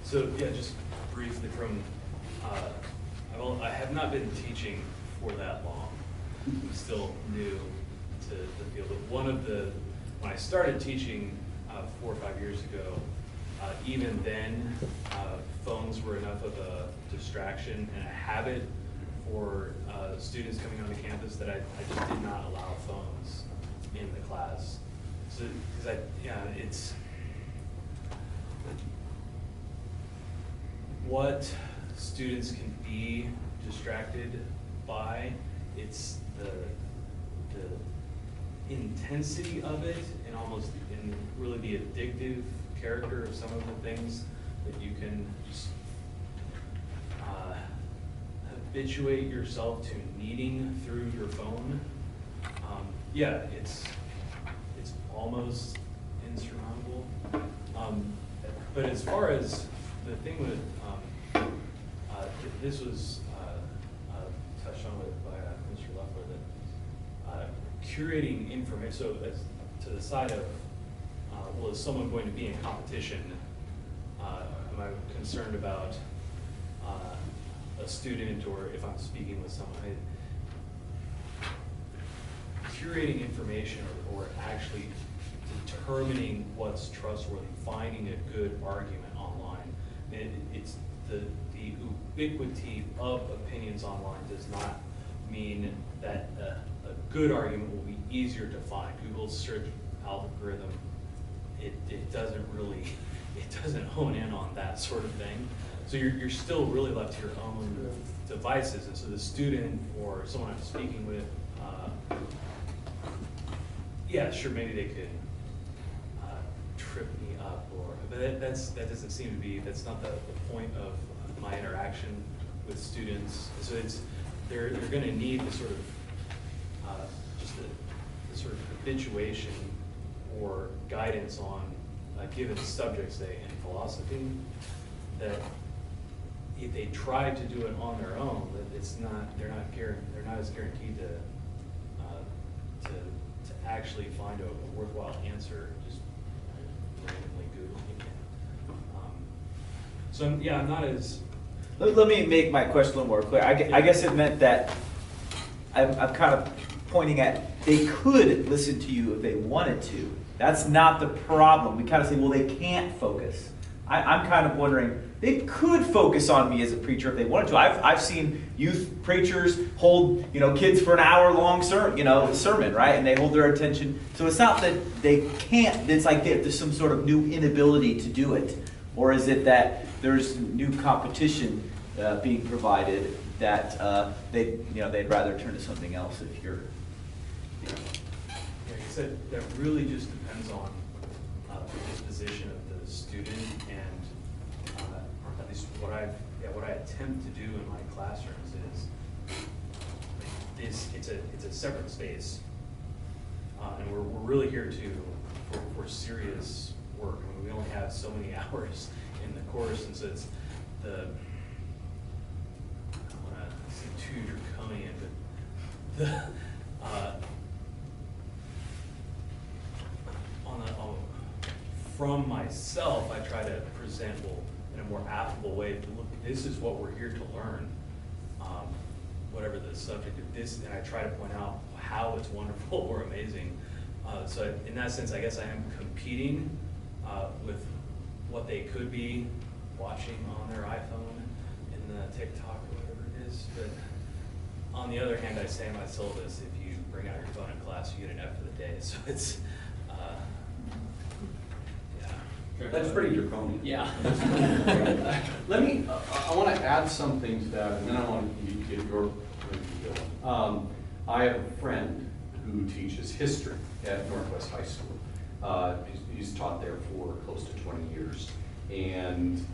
So yeah, just briefly from, I I have not been teaching for that long. I'm still new to the field. But when I started teaching 4 or 5 years ago, even then, phones were enough of a distraction and a habit for students coming onto campus that I just did not allow phones in the class. So, because it's what students can be distracted by. It's the intensity of it, and really the addictive character of some of the things that you can just habituate yourself to needing through your phone. Yeah, it's almost insurmountable. But as far as the thing with this was touched on by Mr. Lefler, that curating information. So as to the side of, well, is someone going to be in competition? Am I concerned about a student, or if I'm speaking with someone? Curating information, or actually determining what's trustworthy, finding a good argument online. It's the ubiquity of opinions online does not mean that a good argument will be easier to find. Google's search algorithm, it doesn't really, it doesn't hone in on that sort of thing. So you're still really left to your own devices. And so the student or someone I'm speaking with, yeah, sure, maybe they could trip me up, but that doesn't seem to be, that's not the point of my interaction with students. So they're going to need the sort of just the sort of habituation or guidance on given subjects, say in philosophy, that if they try to do it on their own, that they're not as guaranteed to actually find a worthwhile answer just randomly Googling it. So I'm not as. Let me make my question a little more clear. I guess it meant that I'm kind of pointing at they could listen to you if they wanted to. That's not the problem. We kind of say, well, they can't focus. I'm kind of wondering, they could focus on me as a preacher if they wanted to. I've seen youth preachers hold, kids for an hour-long sermon, right? And they hold their attention. So it's not that they can't. It's like there's some sort of new inability to do it, or is it that there's new competition being provided that they'd rather turn to something else if you're. Like I said, that really just depends on the disposition of the student, and at least what I attempt to do in my classrooms is it's a separate space, and we're really here for serious work. I mean, we only have so many hours in the course, and so it's I don't want to say too draconian, but from myself, I try to present in a more affable way. Look, this is what we're here to learn, whatever the subject of this, and I try to point out how it's wonderful or amazing. So in that sense, I guess I am competing with what they could be watching on their iPhone in the TikTok or whatever it is. But on the other hand, I say in my syllabus, if you bring out your phone in class, you get an F for the day. So it's, yeah. That's pretty draconian. Yeah. I want to add something to that, and then I want to get your going. I have a friend who teaches history at Northwest High School. He's taught there for close to 20 years. And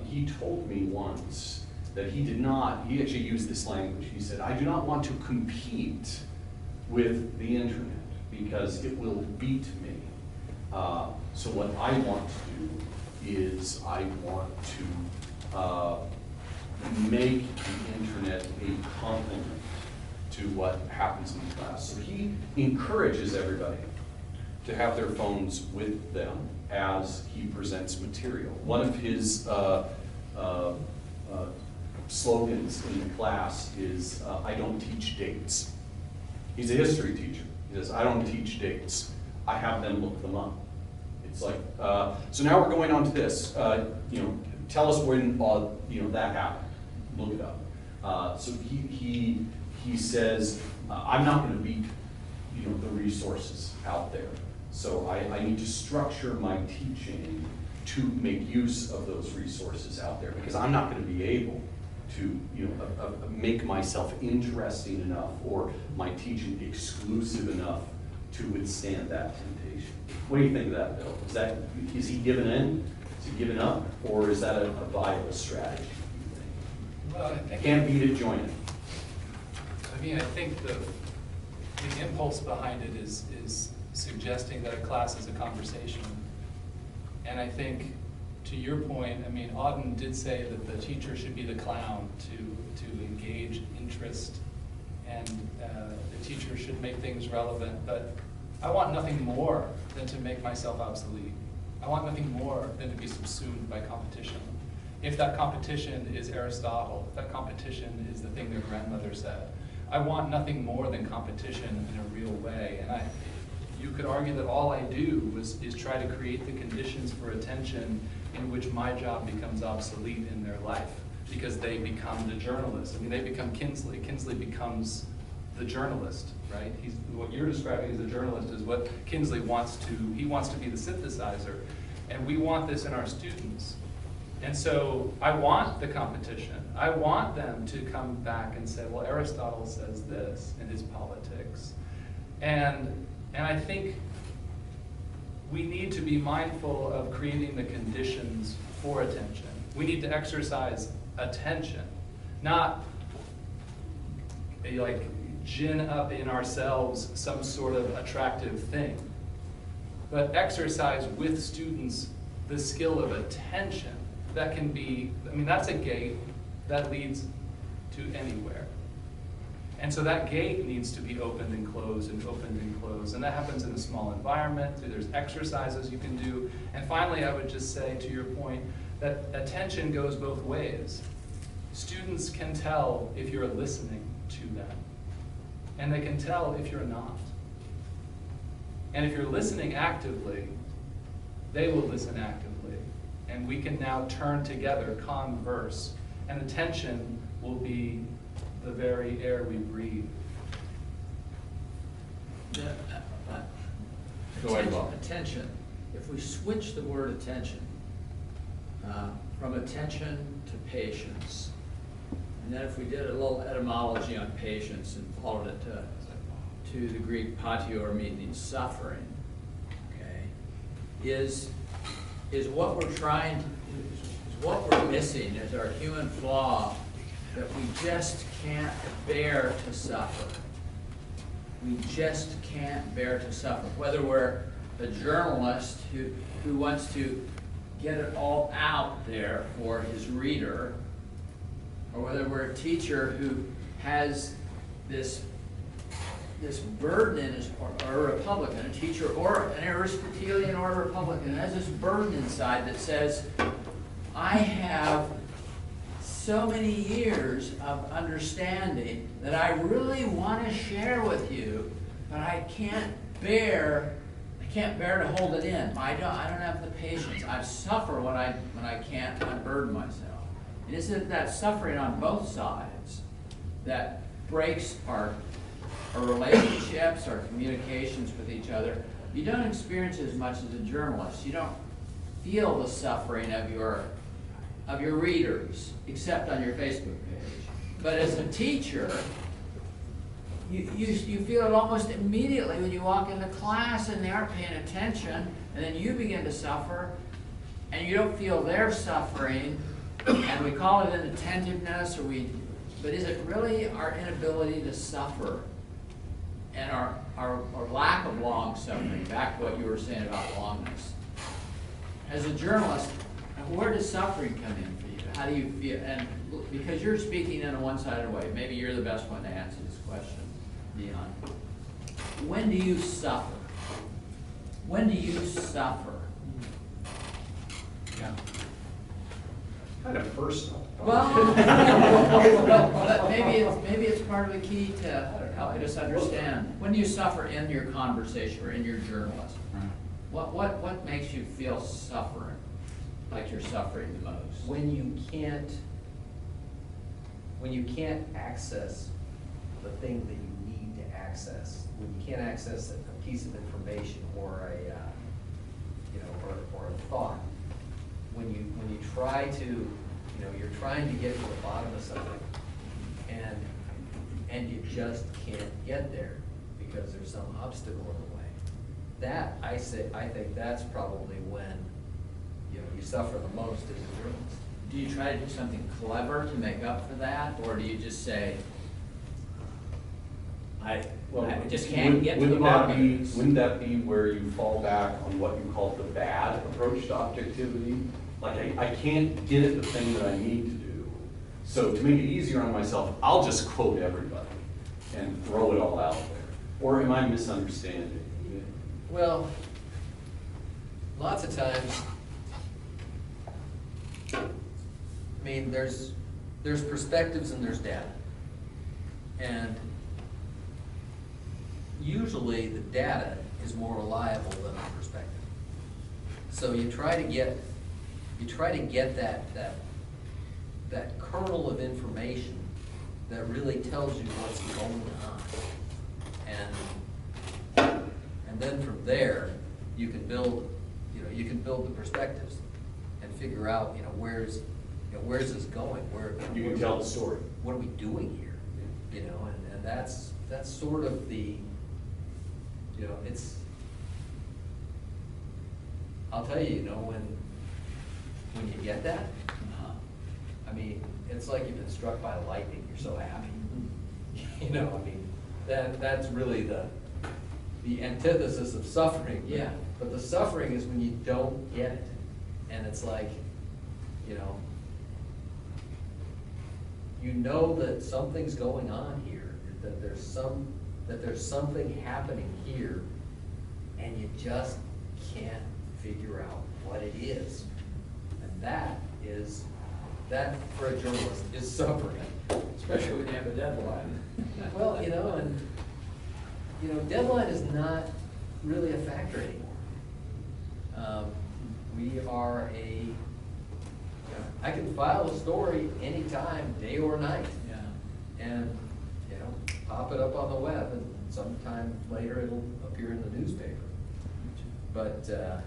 he told me once that he actually used this language. He said, I do not want to compete with the internet because it will beat me. So what I want to do is I want to make the internet a complement to what happens in class. So he encourages everybody to have their phones with them as he presents material. One of his slogans in the class is, I don't teach dates. He's a history teacher. He says, I don't teach dates. I have them look them up. It's like, so now we're going on to this. Tell us when that happened. Look it up. So he says, I'm not going to beat the resources out there. So I need to structure my teaching to make use of those resources out there, because I'm not going to be able to make myself interesting enough or my teaching exclusive enough to withstand that temptation. What do you think of that, Bill? Is he giving in? Is he giving up? Or is that a viable strategy, you think? Well, I think, Can't beat it, join it. I mean, I think the impulse behind it is suggesting that a class is a conversation. And I think, to your point, I mean, Auden did say that the teacher should be the clown to engage interest, and the teacher should make things relevant. But I want nothing more than to make myself obsolete. I want nothing more than to be subsumed by competition. If that competition is Aristotle, if that competition is the thing their grandmother said, I want nothing more than competition in a real way. And you could argue that all I do is try to create the conditions for attention in which my job becomes obsolete in their life, because they become the journalist. I mean, they become Kinsley. Kinsley becomes the journalist, right? What you're describing as a journalist is what Kinsley wants to. He wants to be the synthesizer, and we want this in our students. And so I want the competition. I want them to come back and say, well, Aristotle says this in his Politics. And I think we need to be mindful of creating the conditions for attention. We need to exercise attention, not like gin up in ourselves some sort of attractive thing, but exercise with students the skill of attention. That can be, I mean, that's a gate that leads to anywhere. And so that gate needs to be opened and closed and opened and closed. And that happens in a small environment. There's exercises you can do. And finally, I would just say, to your point, that attention goes both ways. Students can tell if you're listening to them. And they can tell if you're not. And if you're listening actively, they will listen actively. And we can now turn together, converse. And attention will be the very air we breathe. Go ahead, Bob. Attention. If we switch the word attention from attention to patience, and then if we did a little etymology on patience and followed it to the Greek patior, meaning suffering, okay, is what we're trying, is what we're missing, is our human flaw, that we just can't bear to suffer. We just can't bear to suffer. Whether we're a journalist who wants to get it all out there for his reader, or whether we're a teacher who has this burden in his, or a Republican, a teacher, or an Aristotelian or a Republican, has this burden inside that says, I have so many years of understanding that I really want to share with you, but I can't bear to hold it in. I don't have the patience. I suffer when I can't unburden myself. And it's that suffering on both sides that breaks our relationships, our communications with each other. You don't experience it as much as a journalist. You don't feel the suffering of your readers, except on your Facebook page. But as a teacher, you feel it almost immediately when you walk into class and they aren't paying attention, and then you begin to suffer, and you don't feel their suffering, and we call it inattentiveness, but is it really our inability to suffer and our lack of long suffering? Back to what you were saying about longness. As a journalist, where does suffering come in for you? How do you feel? And because you're speaking in a one-sided way, maybe you're the best one to answer this question, Dion. When do you suffer? When do you suffer? Yeah. kind of personal. Well, but maybe it's part of the key to help us understand. When you suffer in your conversation or in your journalism, what makes you feel suffering, like you're suffering the most? When you can't access the thing that you need to access, when you can't access a piece of information or a or a thought, when you try to, you're trying to get to the bottom of something, and you just can't get there because there's some obstacle in the way. That I think that's probably when you suffer the most as a journalist. Do you try to do something clever to make up for that, or do you just say, I just can't get to the bottom of this? Wouldn't that be where you fall back on what you call the bad approach to objectivity? Like, I can't get at the thing that I need to do. So to make it easier on myself, I'll just quote everybody and throw it all out there. Or am I misunderstanding? Well, lots of times, I mean, there's perspectives and there's data. And usually the data is more reliable than the perspective. So you try to get that kernel of information that really tells you what's going on. And then from there, you can build the perspectives and figure out, where's this going? You can tell the story. What are we doing here? And that's sort of the, it's, I'll tell you, when you get that, I mean, it's like you've been struck by lightning, you're so happy. That's really the antithesis of suffering. Yeah. But the suffering is when you don't get it. And it's like, you know that something's going on here, that there's something happening here, and you just can't figure out what it is. And that for a journalist is suffering. Especially when you have a deadline. Well, deadline is not really a factor anymore. We are I can file a story anytime, day or night. Yeah. And, pop it up on the web, and sometime later it'll appear in the newspaper. But, so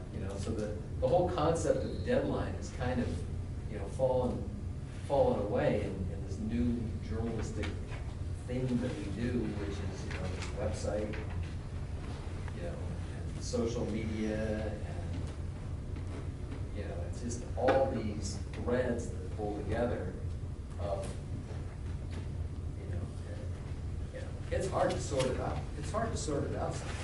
the whole concept of deadline is kind of, fallen away in this new journalistic thing that we do, which is, this website, and social media, and, it's just all these threads that pull together of, it's hard to sort it out. It's hard to sort it out sometimes.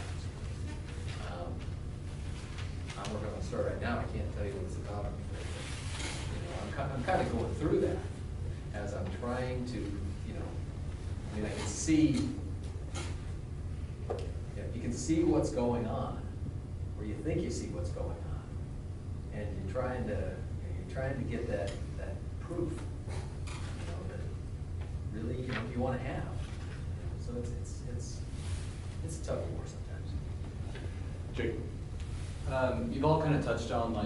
I'm working on a story right now. I can't tell you what it's about. I'm kind of going through that as I'm trying to, I can see, you can see what's going on, or you think you see what's going on, and you're trying to get that proof, that really you want to have. So it's a tug of war sometimes. Jake? You've all kind of touched on,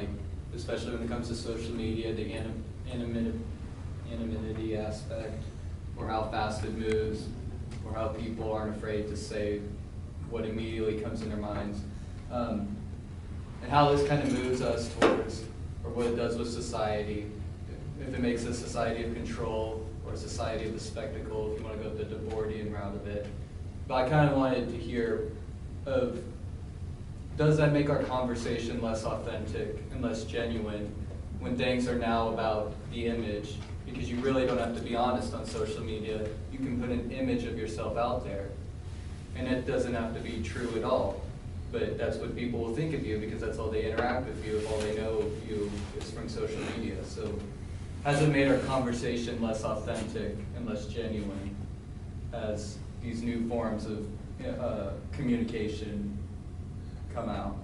especially when it comes to social media, the anonymity aspect, or how fast it moves, or how people aren't afraid to say what immediately comes in their minds, and how this kind of moves us towards, or what it does with society, if it makes a society of control, or a society of the spectacle, if you want to go the Debordian route of it. But I kind of wanted to hear of, does that make our conversation less authentic and less genuine when things are now about the image? Because you really don't have to be honest on social media. You can put an image of yourself out there, and it doesn't have to be true at all. But that's what people will think of you, because that's all they interact with you, if all they know of you is from social media. So has it made our conversation less authentic and less genuine as these new forms of communication come out?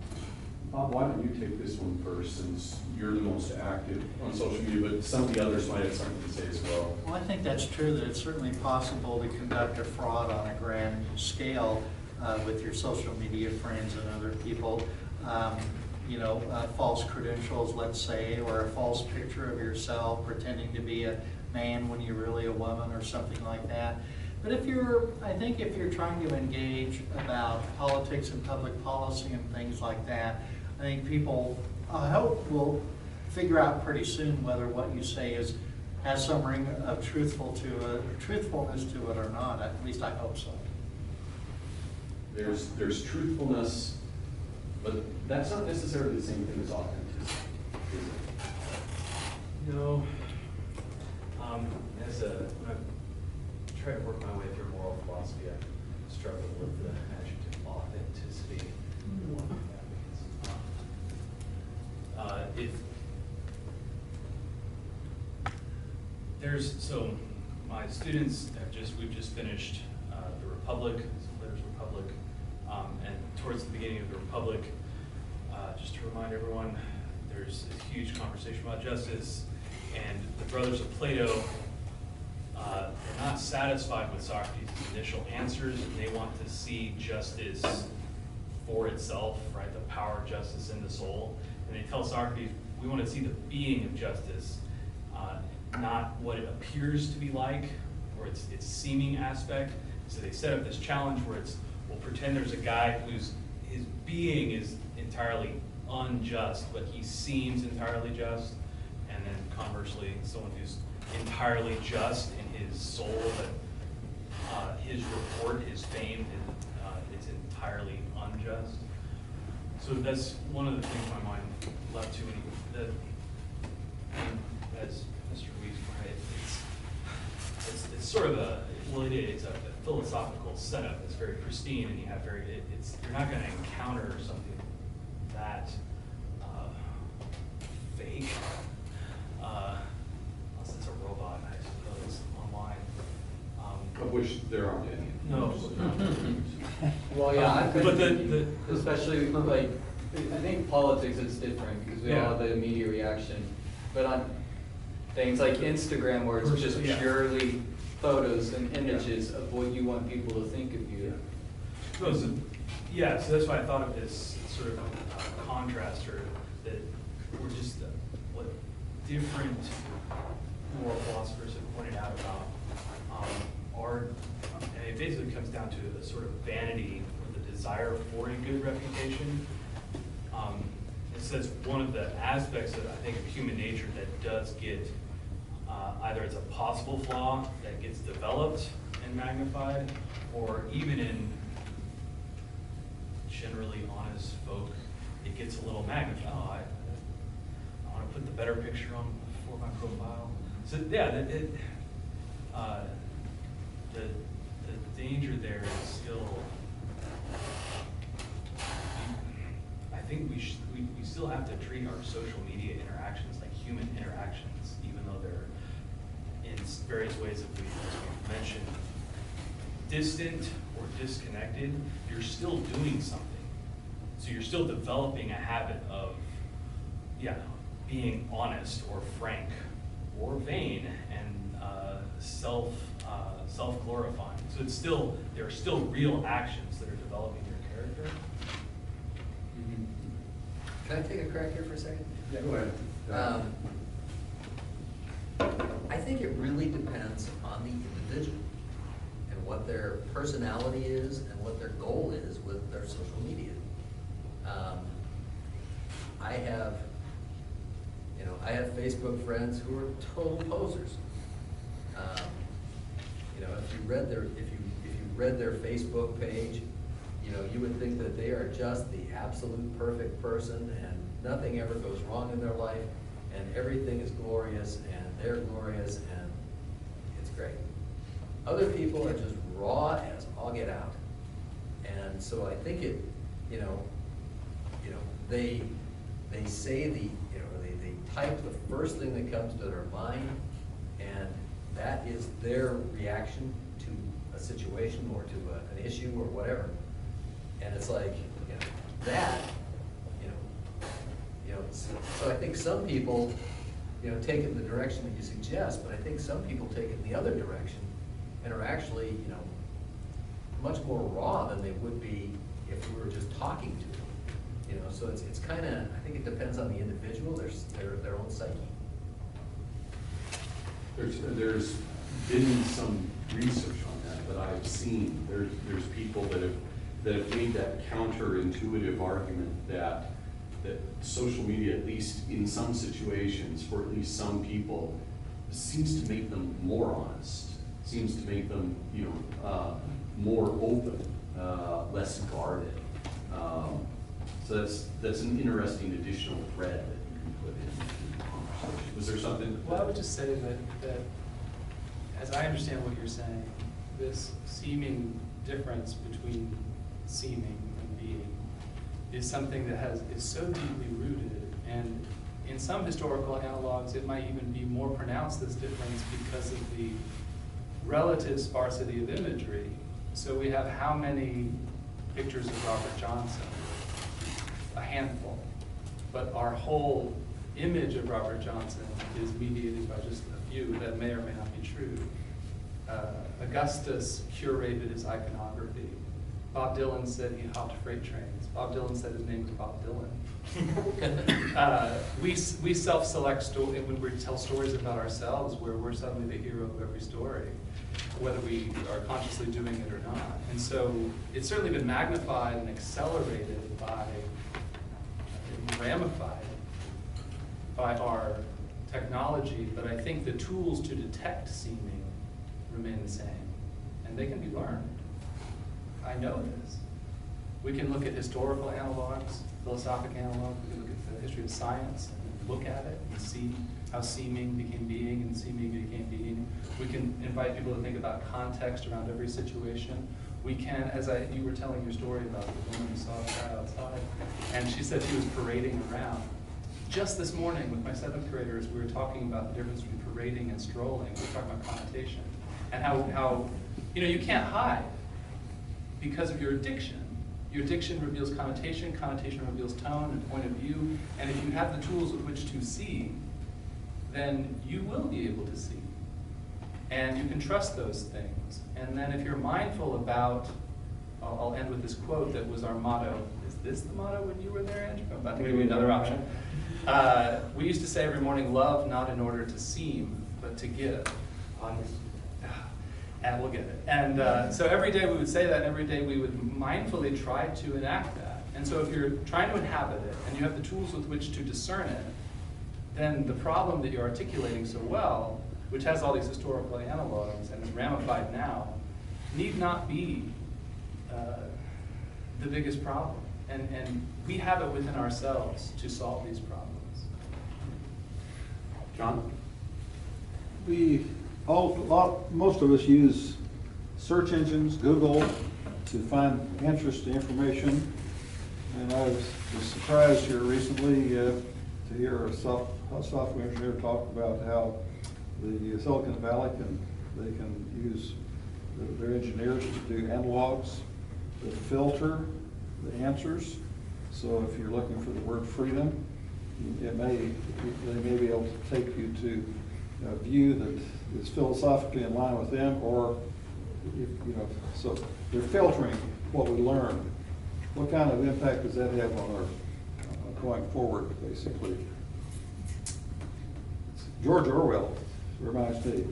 Bob, why don't you take this one first, since you're the most active on social media, but some of the others might have something to say as well. Well, I think that's true, that it's certainly possible to conduct a fraud on a grand scale with your social media friends and other people. False credentials, let's say, or a false picture of yourself pretending to be a man when you're really a woman or something like that. But I think if you're trying to engage about politics and public policy and things like that, I think people, I hope, will figure out pretty soon whether what you say has some ring of truthfulness to it or not. At least I hope so. There's truthfulness, but that's not necessarily the same thing as authenticity, is it? No. When I try to work my way through moral philosophy, I struggle with the adjective authenticity. So my students we've just finished the Republic, Plato's Republic, and towards the beginning of the Republic, just to remind everyone, there's a huge conversation about justice, and the brothers of Plato, they're not satisfied with Socrates' initial answers, and they want to see justice for itself, right? The power of justice in the soul. And they tell Socrates, we want to see the being of justice, not what it appears to be like, or its seeming aspect. So they set up this challenge where we'll pretend there's a guy his being is entirely unjust, but he seems entirely just. And then conversely, someone who's entirely just in his soul, but his report, his fame, it's entirely unjust. So that's one of the things my mind left to, as Mr. Weeks right, it's sort of it's a philosophical setup. It's very pristine, and you have you're not going to encounter something that fake, unless it's a robot, I suppose, online. Of which there aren't any. No. Well, yeah, I've been But thinking, especially like, I think politics is different because we all have the immediate reaction. But on things like Instagram, where it's just purely photos and images of what you want people to think of you. No, so that's why I thought of this sort of contrast, or that we're just what different moral philosophers have pointed out about art. And it basically comes down to a sort of vanity or the desire for a good reputation. It says one of the aspects of, I think, of human nature that does get, either it's a possible flaw that gets developed and magnified, or even in generally honest folk, it gets a little magnified. Oh, I want to put the better picture on for my profile. So yeah, the danger there is still, I think we still have to treat our social media interactions like human interactions, even though they're in various ways that we've mentioned distant or disconnected. You're still doing something. So you're still developing a habit of, being honest or frank or vain and self-glorifying. So there are still real actions that are developing your character. Can I take a crack here for a second? Yeah, go ahead. I think it really depends on the individual and what their personality is and what their goal is with their social media. I have Facebook friends who are total posers. If you read their Facebook page, you would think that they are just the absolute perfect person and nothing ever goes wrong in their life and everything is glorious and they're glorious and it's great. Other people are just raw as all get out. And so I think they say they type the first thing that comes to their mind, and that is their reaction to a situation or to an issue or whatever. And it's like, So I think some people, take it in the direction that you suggest, but I think some people take it in the other direction and are actually, much more raw than they would be if we were just talking to them. So it's kind of, I think it depends on the individual, their own psyche. There's been some research on that I've seen. There's people that have made that counterintuitive argument that social media, at least in some situations, for at least some people, seems to make them more honest, seems to make them, more open, less guarded. So that's an interesting additional thread that you can put in the conversation. Was there something? Well, I would just say that as I understand what you're saying, this seeming difference between seeming and being is something that is so deeply rooted, and in some historical analogs, it might even be more pronounced, this difference, because of the relative sparsity of imagery. So we have how many pictures of Robert Johnson? A handful. But our whole image of Robert Johnson is mediated by just a few that may or may not be true. Augustus curated his iconography. Bob Dylan said he hopped freight trains. Bob Dylan said his name was Bob Dylan. We self-select when we tell stories about ourselves where we're suddenly the hero of every story, whether we are consciously doing it or not. And so it's certainly been magnified and accelerated ramified by our technology, but I think the tools to detect seeming remain the same, and they can be learned. I know this. We can look at historical analogs, philosophic analogs, we can look at the history of science and look at it and see how seeming became being and seeming became being. We can invite people to think about context around every situation. We can, as you were telling your story about the woman who saw the guy outside, and she said she was parading around. Just this morning with my 7th graders, we were talking about the difference between parading and strolling. We were talking about connotation and how you can't hide because of your addiction. Your addiction reveals connotation, connotation reveals tone and point of view, and if you have the tools with which to see, then you will be able to see. And you can trust those things. And then if you're mindful about, I'll end with this quote that was our motto. Is this the motto when you were there, Andrew? I'm about to give you another option. We used to say every morning, love not in order to seem, but to give. And we'll get it. And so every day we would say that, and every day we would mindfully try to enact that. And so if you're trying to inhabit it, and you have the tools with which to discern it, then the problem that you're articulating so well, which has all these historical analogs and is ramified now, need not be the biggest problem. And we have it within ourselves to solve these problems. John? Most of us use search engines, Google, to find answers to information. And I was surprised here recently to hear a software engineer talk about how the Silicon Valley can use their engineers to do analogs that filter the answers. So if you're looking for the word freedom, they may be able to take you to a view that is philosophically in line with them, or so they're filtering what we learn. What kind of impact does that have on our going forward, basically? George Orwell reminds me.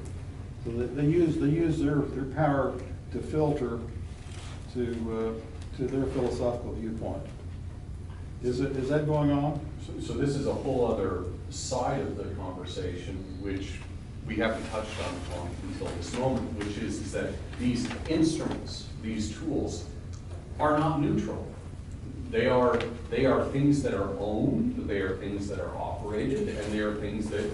So they use their power to filter to their philosophical viewpoint. Is that going on? So this is a whole other side of the conversation, which we haven't touched on until this moment, which is that these instruments, these tools, are not neutral. They are things that are owned, they are things that are operated, and they are things that,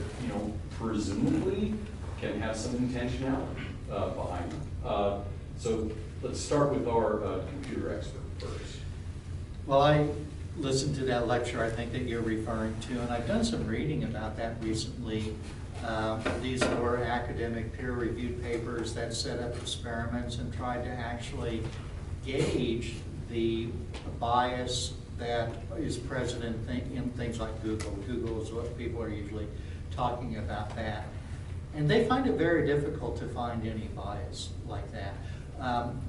presumably can have some intentionality behind them. So let's start with our computer expert first. Well, I listened to that lecture I think that you're referring to, and I've done some reading about that recently. These were academic peer-reviewed papers that set up experiments and tried to actually gauge the bias that is present in things like Google. Google is what people are usually talking about that. And they find it very difficult to find any bias like that.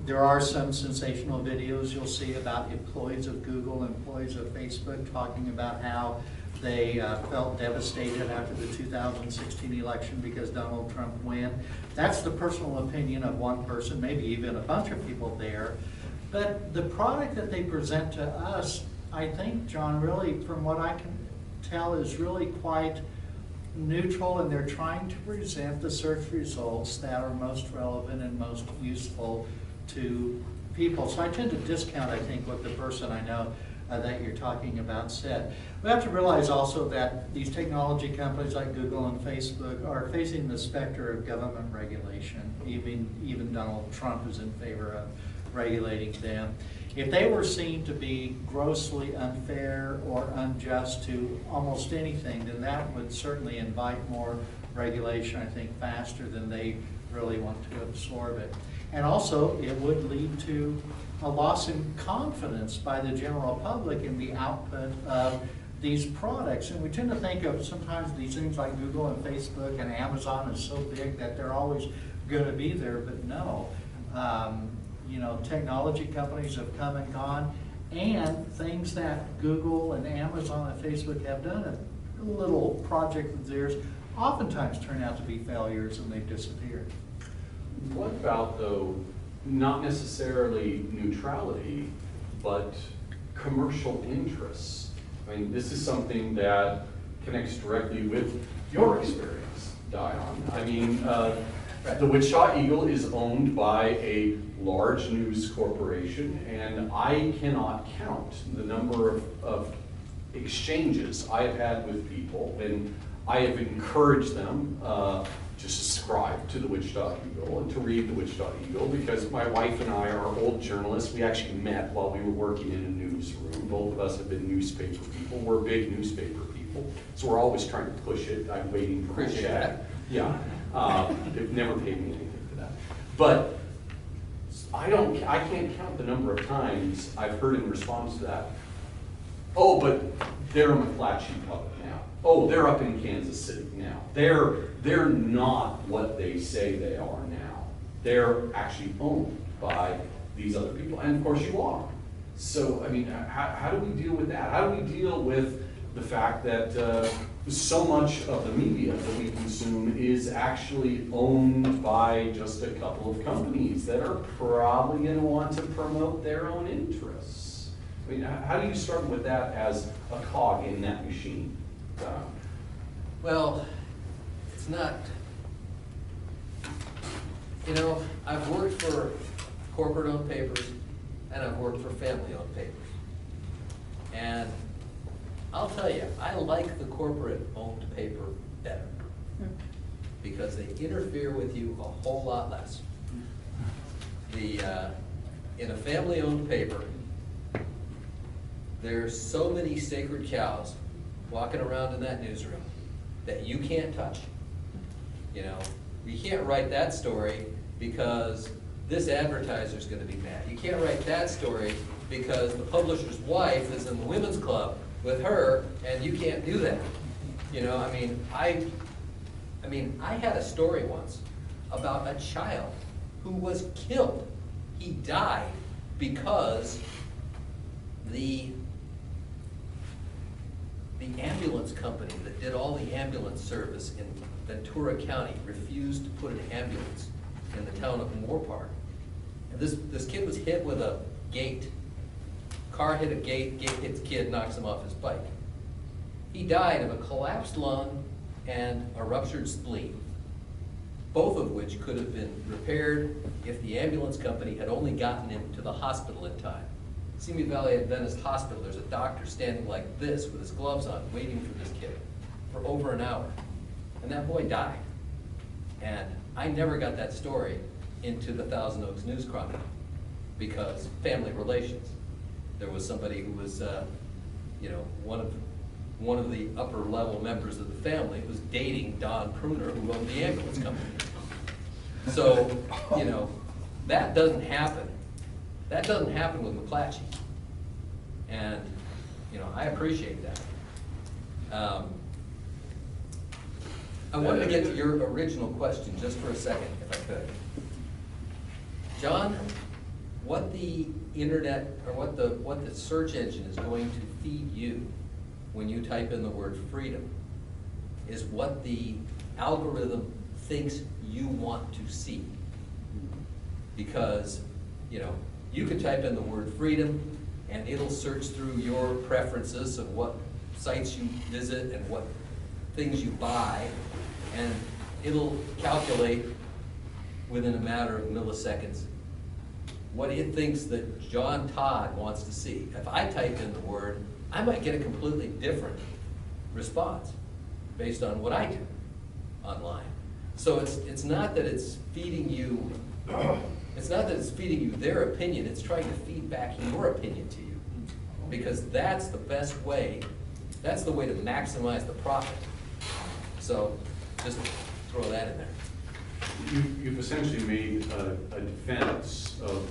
There are some sensational videos you'll see about employees of Google, employees of Facebook, talking about how they felt devastated after the 2016 election because Donald Trump won. That's the personal opinion of one person, maybe even a bunch of people there. But the product that they present to us, I think, John, really, from what I can tell, is really quite neutral, and they're trying to present the search results that are most relevant and most useful to people. So I tend to discount, I think, what the person I know that you're talking about said. We have to realize also that these technology companies like Google and Facebook are facing the specter of government regulation. Even Donald Trump is in favor of regulating them. If they were seen to be grossly unfair or unjust to almost anything, then that would certainly invite more regulation, I think, faster than they really want to absorb it. And also, it would lead to a loss in confidence by the general public in the output of these products. And we tend to think of sometimes these things like Google and Facebook and Amazon is so big that they're always going to be there, but no. You know, technology companies have come and gone, and things that Google and Amazon and Facebook have done, a little project of theirs, oftentimes turn out to be failures and they've disappeared. What about, though, not necessarily neutrality, but commercial interests? I mean, this is something that connects directly with your experience, Dion. I mean, the Wichita Eagle is owned by a large news corporation, and I cannot count the number of exchanges I have had with people, and I have encouraged them to subscribe to the Wichita Eagle and to read the Wichita Eagle, because my wife and I are old journalists. We actually met while we were working in a newsroom. Both of us have been newspaper people. We're big newspaper people, so we're always trying to push it. I'm waiting for my check. Yeah, they've never paid me anything for that. But I can't count the number of times I've heard in response to that, oh, but they're a McClatchy public now. Oh, they're up in Kansas City now. They're not what they say they are now. They're actually owned by these other people, and of course you are. So, I mean, how do we deal with that? How do we deal with the fact that so much of the media that we consume is actually owned by just a couple of companies that are probably going to want to promote their own interests? I mean, how do you start with that as a cog in that machine? Well, it's not, you know, I've worked for corporate-owned papers and I've worked for family-owned papers. And I'll tell you, I like the corporate-owned paper better because they interfere with you a whole lot less. In a family-owned paper, there's so many sacred cows walking around in that newsroom that you can't touch. You know, you can't write that story because this advertiser's gonna be mad. You can't write that story because the publisher's wife is in the women's club with her, and you can't do that. You know, I mean, I had a story once about a child who was killed. He died because the ambulance company that did all the ambulance service in Ventura County refused to put an ambulance in the town of Moore. And this kid was hit with a gate. Car hit a gate hits kid, knocks him off his bike. He died of a collapsed lung and a ruptured spleen, both of which could have been repaired if the ambulance company had only gotten him to the hospital in time. Simi Valley Adventist Hospital, there's a doctor standing like this with his gloves on, waiting for this kid for over an hour. And that boy died. And I never got that story into the Thousand Oaks News Chronicle because family relations. There was somebody who was, you know, one of the upper level members of the family was dating Don Pruner, who owned the ambulance company. So, you know, that doesn't happen. That doesn't happen with McClatchy. And I appreciate that. I wanted to get to your original question just for a second, if I could. John, what the internet, or what the search engine is going to feed you when you type in the word freedom is what the algorithm thinks you want to see. Because, you could type in the word freedom and it'll search through your preferences of what sites you visit and what things you buy, and it'll calculate within a matter of milliseconds what it thinks that John Todd wants to see. If I type in the word, I might get a completely different response based on what I do online. So it's not that it's feeding you, their opinion, it's trying to feed back your opinion to you. Because that's the best way, that's the way to maximize the profit. So just throw that in there. You've essentially made a defense of,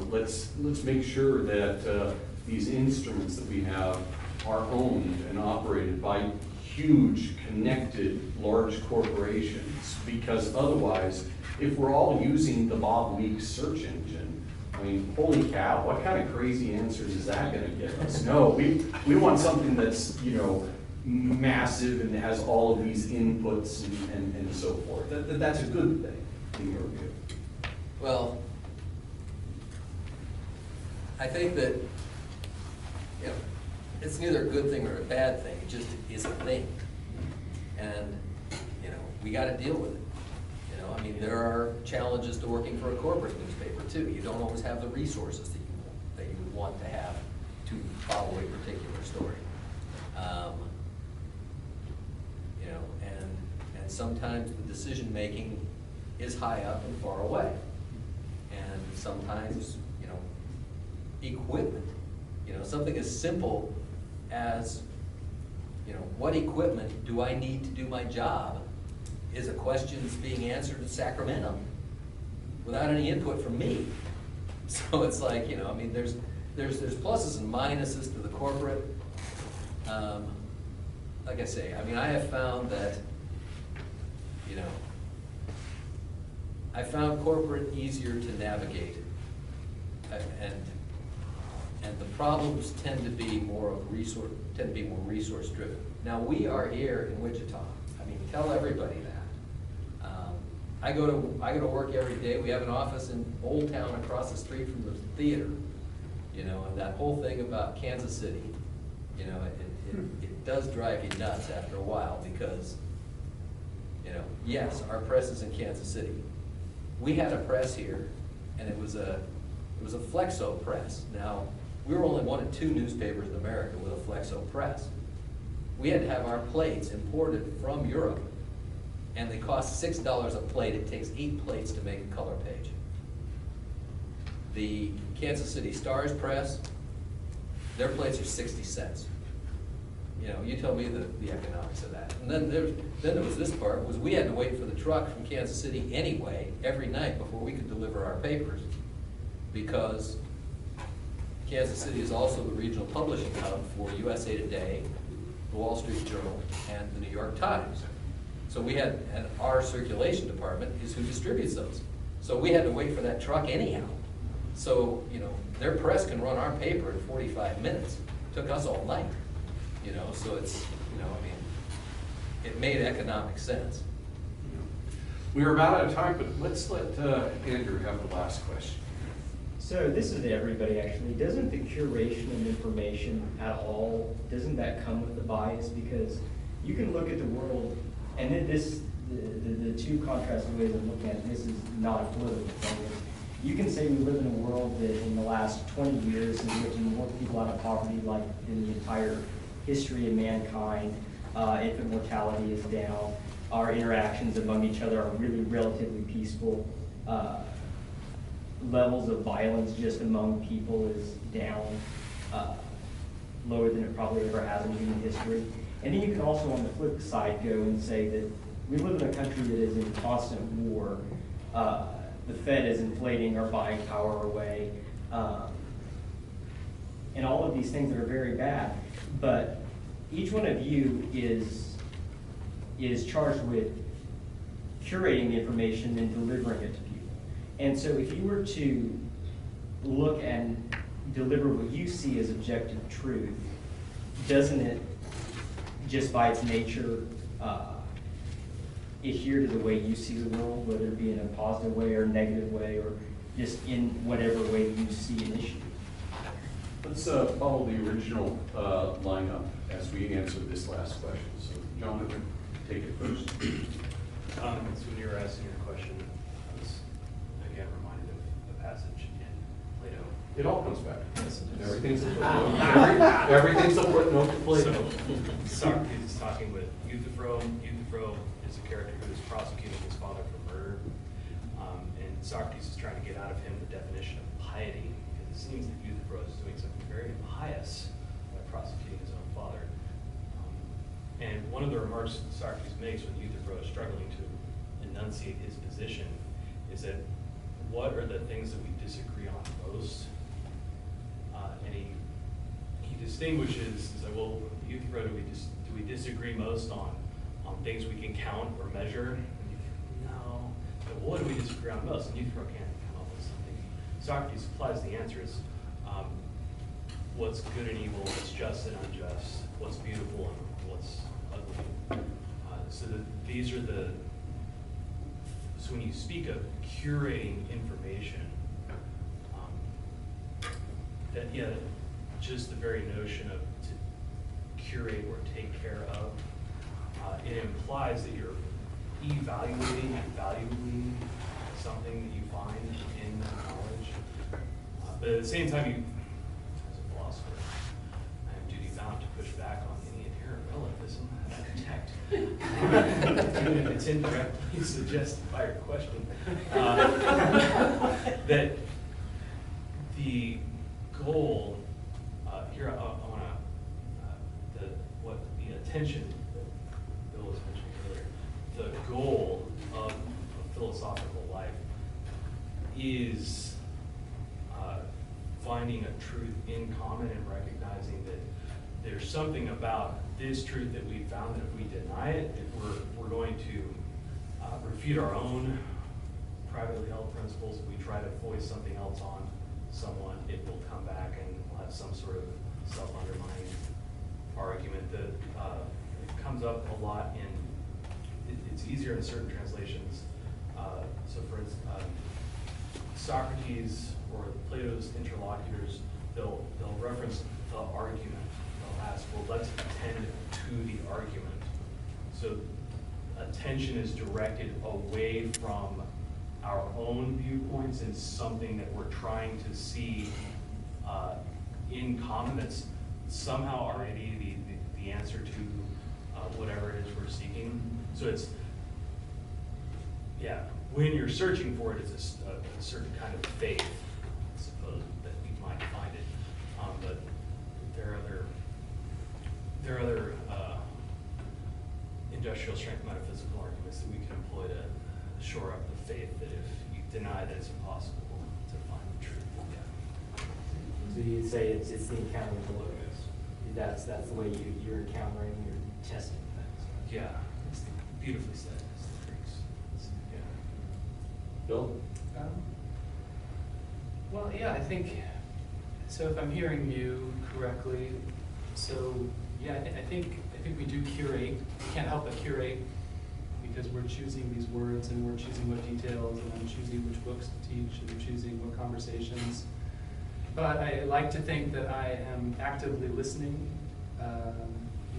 let's make sure that these instruments that we have are owned and operated by huge, connected, large corporations. Because otherwise, if we're all using the Bob Weeks search engine, I mean, holy cow, what kind of crazy answers is that going to give us? No, we want something that's, massive and has all of these inputs and so forth. That's a good thing, in your view. Well, I think that, it's neither a good thing or a bad thing, it just is a thing. And, we gotta deal with it. There are challenges to working for a corporate newspaper too. You don't always have the resources that you would want to have to follow a particular story. And sometimes the decision-making is high up and far away. And sometimes, equipment, something as simple as, what equipment do I need to do my job is a question that's being answered in Sacramento without any input from me. So it's like, there's pluses and minuses to the corporate. Like I say, I have found that, I found corporate easier to navigate, and the problems tend to be more resource driven. Now we are here in Wichita. Tell everybody that. I go to work every day. We have an office in Old Town across the street from the theater. And that whole thing about Kansas City, it does drive you nuts after a while because, yes, our press is in Kansas City. We had a press here, and it was a Flexo press. Now, we were only one of 2 newspapers in America with a Flexo press. We had to have our plates imported from Europe, and they cost $6 a plate. It takes 8 plates to make a color page. The Kansas City Star's press, their plates are 60 cents. You tell me the economics of that. And then there was this part, was we had to wait for the truck from Kansas City anyway, every night before we could deliver our papers, because Kansas City is also the regional publishing hub for USA Today, the Wall Street Journal, and the New York Times. So we had, and our circulation department is who distributes those. So we had to wait for that truck anyhow. So, their press can run our paper in 45 minutes. It took us all night. So it's, it made economic sense. We are about out of time, but let's let Andrew have the last question. So this is to everybody actually. Doesn't the curation of information at all, doesn't that come with a bias? Because you can look at the world, and then the two contrasting ways of looking at it, this is not a political thing. You can say we live in a world that in the last 20 years has lifted more people out of poverty like in the entire history of mankind. Infant mortality is down. Our interactions among each other are really relatively peaceful. Levels of violence just among people is down, lower than it probably ever has in human history. And then you can also on the flip side go and say that we live in a country that is in constant war. The Fed is inflating our buying power away. and all of these things that are very bad. But each one of you is charged with curating the information and delivering it to people. And so if you were to look and deliver what you see as objective truth, doesn't it, just by its nature, adhere to the way you see the world, whether it be in a positive way or a negative way, or just in whatever way you see an issue? Let's follow the original lineup as we answer this last question. So, John, take it first. So when you were asking your question, I was again reminded of a passage in Plato. It all comes back. Yes, it does. Everything's a footnote. Everything's a footnote to Plato. So Socrates is talking with Euthyphro. Euthyphro is a character who is prosecuting his father for murder. And Socrates is trying to get out of him the definition of piety, because it seems that Euthyphro is doing something very impious by prosecuting his own father. And one of the remarks Socrates makes when Euthyphro is struggling to enunciate his position is that what are the things that we disagree on most? And he distinguishes, he's like, well, Euthyphro, do we disagree most on things we can count or measure? And no. But what do we disagree on most? And Euthyphro can't come up with something. Socrates supplies the answers. What's good and evil, what's just and unjust, what's beautiful and what's ugly. So these are so when you speak of curating information, just the very notion of to curate or take care of, it implies that you're evaluating and valuing something that you find in that knowledge. But at the same time, you, as a philosopher, I am duty bound to push back on any inherent relativism that I detect. Even if it's indirectly suggested by your question. That the goal, here I want to, the attention that Bill was mentioning earlier, the goal of a philosophical life is finding a truth in common and recognizing that there's something about this truth that we found that if we deny it, if we're going to refute our own privately held principles. If we try to foist something else on someone, it will come back and we'll have some sort of self-undermining argument that it comes up a lot in, it's easier in certain translations. So for instance, Socrates or Plato's interlocutors, they'll reference the argument. They'll ask, well, let's attend to the argument. So attention is directed away from our own viewpoints and something that we're trying to see in common that's somehow already the answer to whatever it is we're seeking. So it's, yeah, when you're searching for it, it's a certain kind of faith, I suppose, that you might find it. But there are other industrial strength metaphysical arguments that we can employ to shore up the faith that if you deny that it's impossible to find the truth. Yeah. So you'd say it's the encounter with the logos. That's the way you're encountering, you're testing things. Yeah, it's beautifully said. It's the Greeks. Yeah. Bill? Well, yeah, I think, so if I'm hearing you correctly, so yeah, I think we do curate. We can't help but curate because we're choosing these words and we're choosing what details and I'm choosing which books to teach and choosing what conversations. But I like to think that I am actively listening.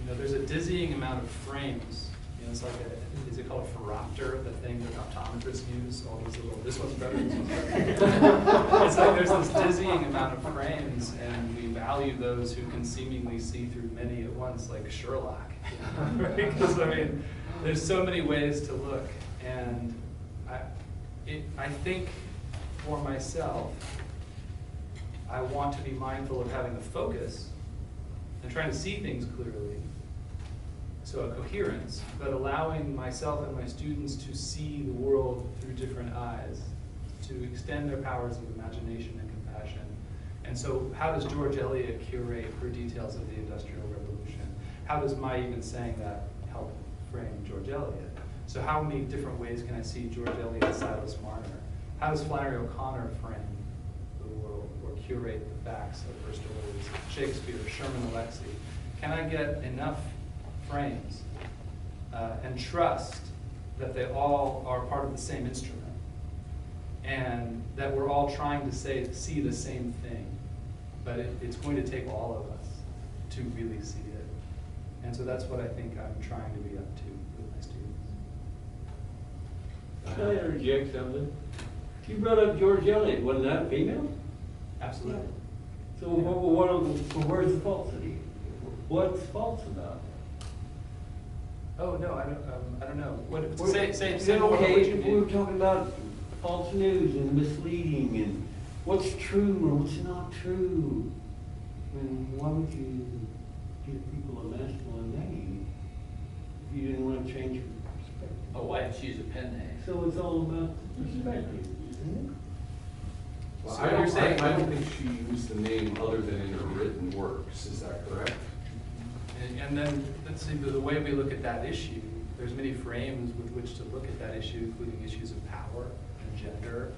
There's a dizzying amount of frames. It's like is it called a phoropter, the thing that optometrists use? All these little, this one's better, this one's better. It's like there's this dizzying amount of frames, and we value those who can seemingly see through many at once, like Sherlock. Because there's so many ways to look, and I think for myself, I want to be mindful of having a focus and trying to see things clearly. So a coherence, but allowing myself and my students to see the world through different eyes, to extend their powers of imagination and compassion, And so how does George Eliot curate her details of the Industrial Revolution? How does my even saying that help frame George Eliot? So how many different ways can I see George Eliot, Silas Marner? How does Flannery O'Connor frame the world or curate the facts of her stories? Shakespeare, Sherman Alexie. Can I get enough frames and trust that they all are part of the same instrument and that we're all trying to see the same thing, but it's going to take all of us to really see it. And so that's what I think I'm trying to be up to with my students. Can I interject something? You brought up George Eliot, wasn't that female? Absolutely. So where's the falsity? What's false about it? Oh, no, I don't know. What, We're- say more what okay, you we were mean. talking about false news and misleading and what's true and what's not true. And why would you give people a masculine name if you didn't want to change your perspective? Oh, why did she use a pen name? So it's all about perspective, isn't it? Well, So I you're don't, saying- I don't think she used the name other than in her written works, is that correct? And then, let's see, the way we look at that issue, there's many frames with which to look at that issue, including issues of power and gender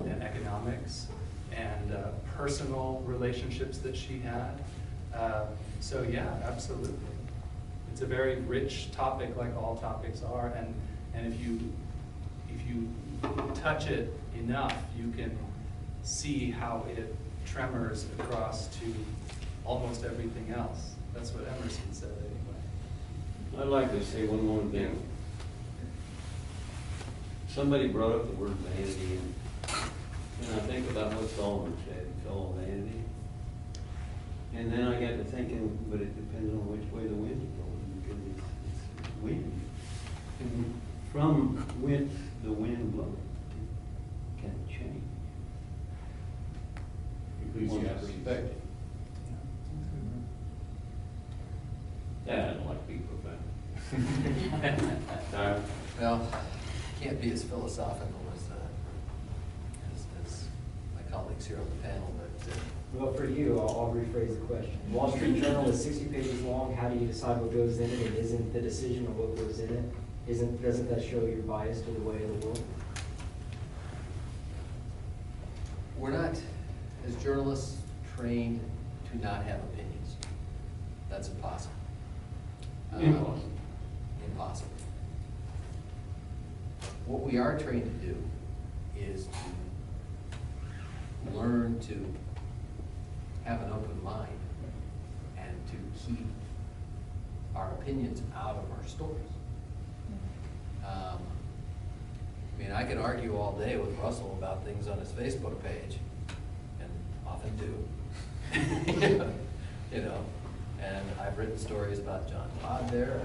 and economics and personal relationships that she had. So yeah, absolutely. It's a very rich topic, like all topics are, and if you touch it enough, you can see how it tremors across to almost everything else. That's what Emerson said anyway. I'd like to say one more thing. Somebody brought up the word vanity, and I think about what Solomon said, it's all vanity. And then I got to thinking, but it depends on which way the wind is blowing, because it's wind. And from whence the wind blows can change. One's perspective. Yeah, I don't like to be profound. Well, can't be as philosophical as my colleagues here on the panel, but Well, for you, I'll rephrase the question. Wall Street Journal is 60 pages long. How do you decide what goes in it? And isn't the decision of what goes in it, doesn't that show your bias to the way of the world? we're not, as journalists, trained to not have opinions. That's impossible. Impossible. Impossible. What we are trained to do is to learn to have an open mind and to keep our opinions out of our stories. I mean, I can argue all day with Russell about things on his Facebook page, and often do. You know, and I've written stories about John Todd there.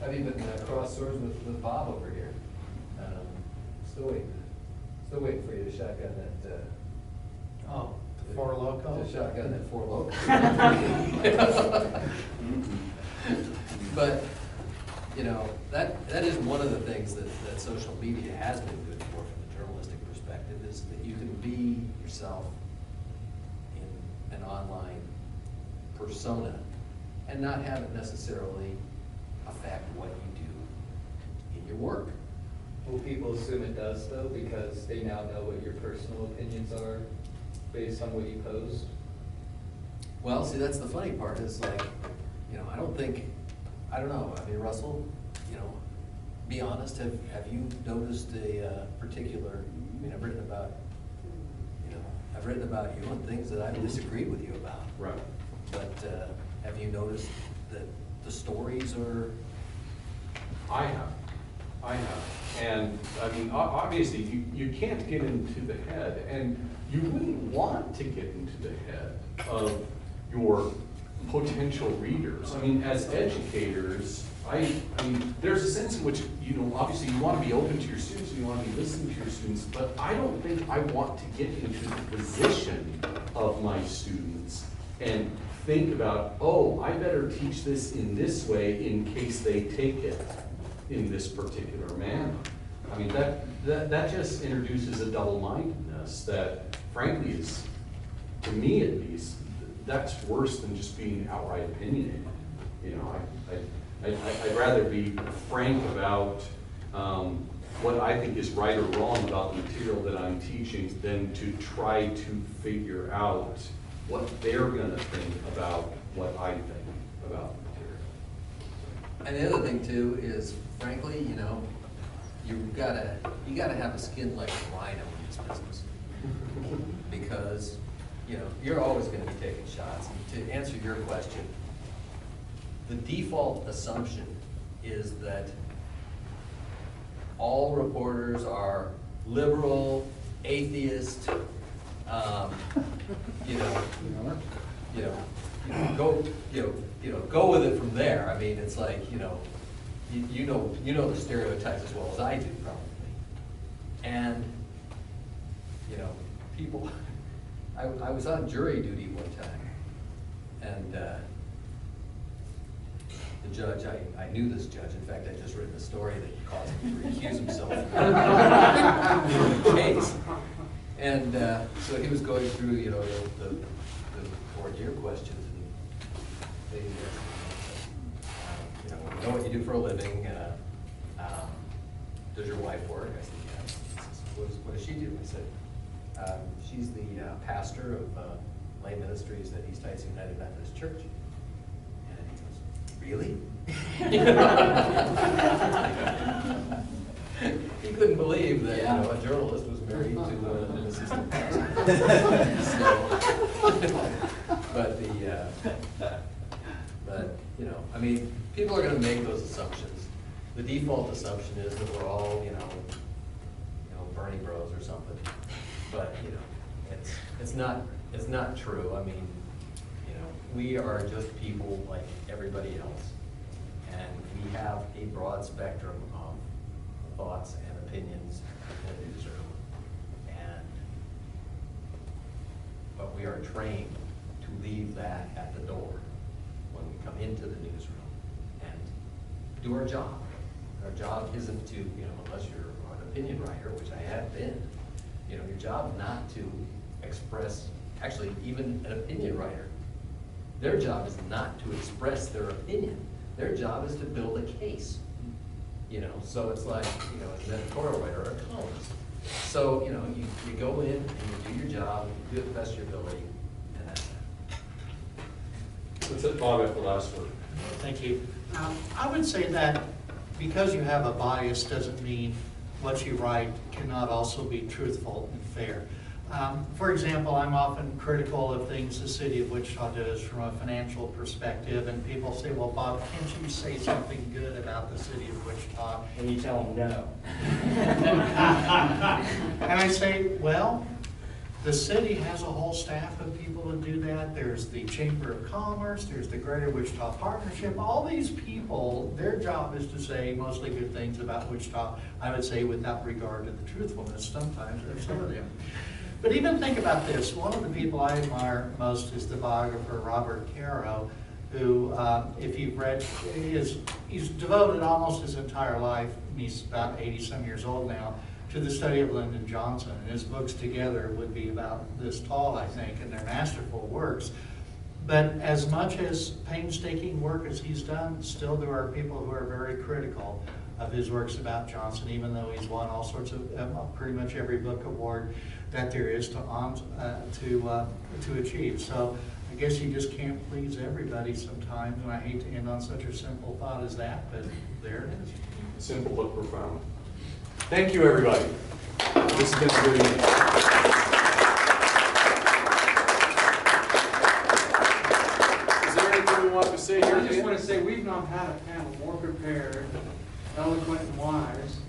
I've even crossed swords with Bob over here. Still waiting for you to shotgun that. Oh, the Four Loko? To shotgun that Four Loko. But, you know, that is one of the things that social media has been good for from the journalistic perspective, is that you can be yourself in an online persona and not have it necessarily affect what you do in your work. Will people assume it does though, because they now know what your personal opinions are based on what you post? Well, see, that's the funny part, is like, you know, I don't know, I mean, Russell, you know, be honest, have you noticed a particular, I mean, I've written about you on things that I've disagreed with you about. Right. But have you noticed that the stories are? I have. And, I mean, obviously, you can't get into the head, and you wouldn't want to get into the head of your potential readers. I mean, as educators, I mean, there's a sense in which, you know, obviously you want to be open to your students, and you want to be listening to your students, but I don't think I want to get into the position of my students and think about, oh, I better teach this in this way in case they take it in this particular manner. I mean, that just introduces a double-mindedness that frankly is, to me at least, that's worse than just being outright opinionated. You know, I'd rather be frank about what I think is right or wrong about the material that I'm teaching than to try to figure out what they're gonna think about what I think about the material. And the other thing too is, frankly, you know, you gotta have a skin like a rhino in this business. Because, you know, you're always gonna be taking shots. And to answer your question, the default assumption is that all reporters are liberal, atheist, go with it from there. I mean, it's like, you know the stereotypes as well as I do, probably. And, people, I was on jury duty one time, and the judge, I knew this judge. In fact, I just written a story that caused him to recuse himself from the case. And so he was going through, the voir dire questions, and they, know what you do for a living. Does your wife work? I said, yeah. He says, what does she do? I said, she's the pastor of lay ministries at East Heights United Methodist Church. And he goes, really? He couldn't believe that a journalist was married to an assistant pastor. But I mean, people are going to make those assumptions. The default assumption is that we're all, Bernie Bros or something. But it's not true. I mean, we are just people like everybody else, and we have a broad spectrum of thoughts and opinions in the newsroom, but we are trained to leave that at the door when we come into the newsroom and do our job. Our job isn't to, unless you're an opinion writer, which I have been, your job is not to express, actually even an opinion writer, their job is not to express their opinion. Their job is to build a case. So it's like, an editorial writer or a columnist. So, you go in and you do your job, you do it the best of your ability, and that's it. Let's let Bob have the last word. Thank you. I would say that because you have a bias doesn't mean what you write cannot also be truthful and fair. For example, I'm often critical of things the city of Wichita does from a financial perspective, and people say, well, Bob, can't you say something good about the city of Wichita? And you tell them no. And I say, well, the city has a whole staff of people that do that. There's the Chamber of Commerce, there's the Greater Wichita Partnership. All these people, their job is to say mostly good things about Wichita, I would say without regard to the truthfulness sometimes of some of them. But even think about this. One of the people I admire most is the biographer Robert Caro, who, if you've read, he's devoted almost his entire life, and he's about 80-some years old now, to the study of Lyndon Johnson. And his books together would be about this tall, I think, and they're masterful works. But as much as painstaking work as he's done, still there are people who are very critical of his works about Johnson, even though he's won all sorts of, pretty much every book award that there is to achieve. So I guess you just can't please everybody sometimes, and I hate to end on such a simple thought as that, but there it is. Simple but profound. Thank you, everybody. This has been a good evening. Is there anything we want to say here? I just want to say we've not had a panel more prepared, eloquent, and wise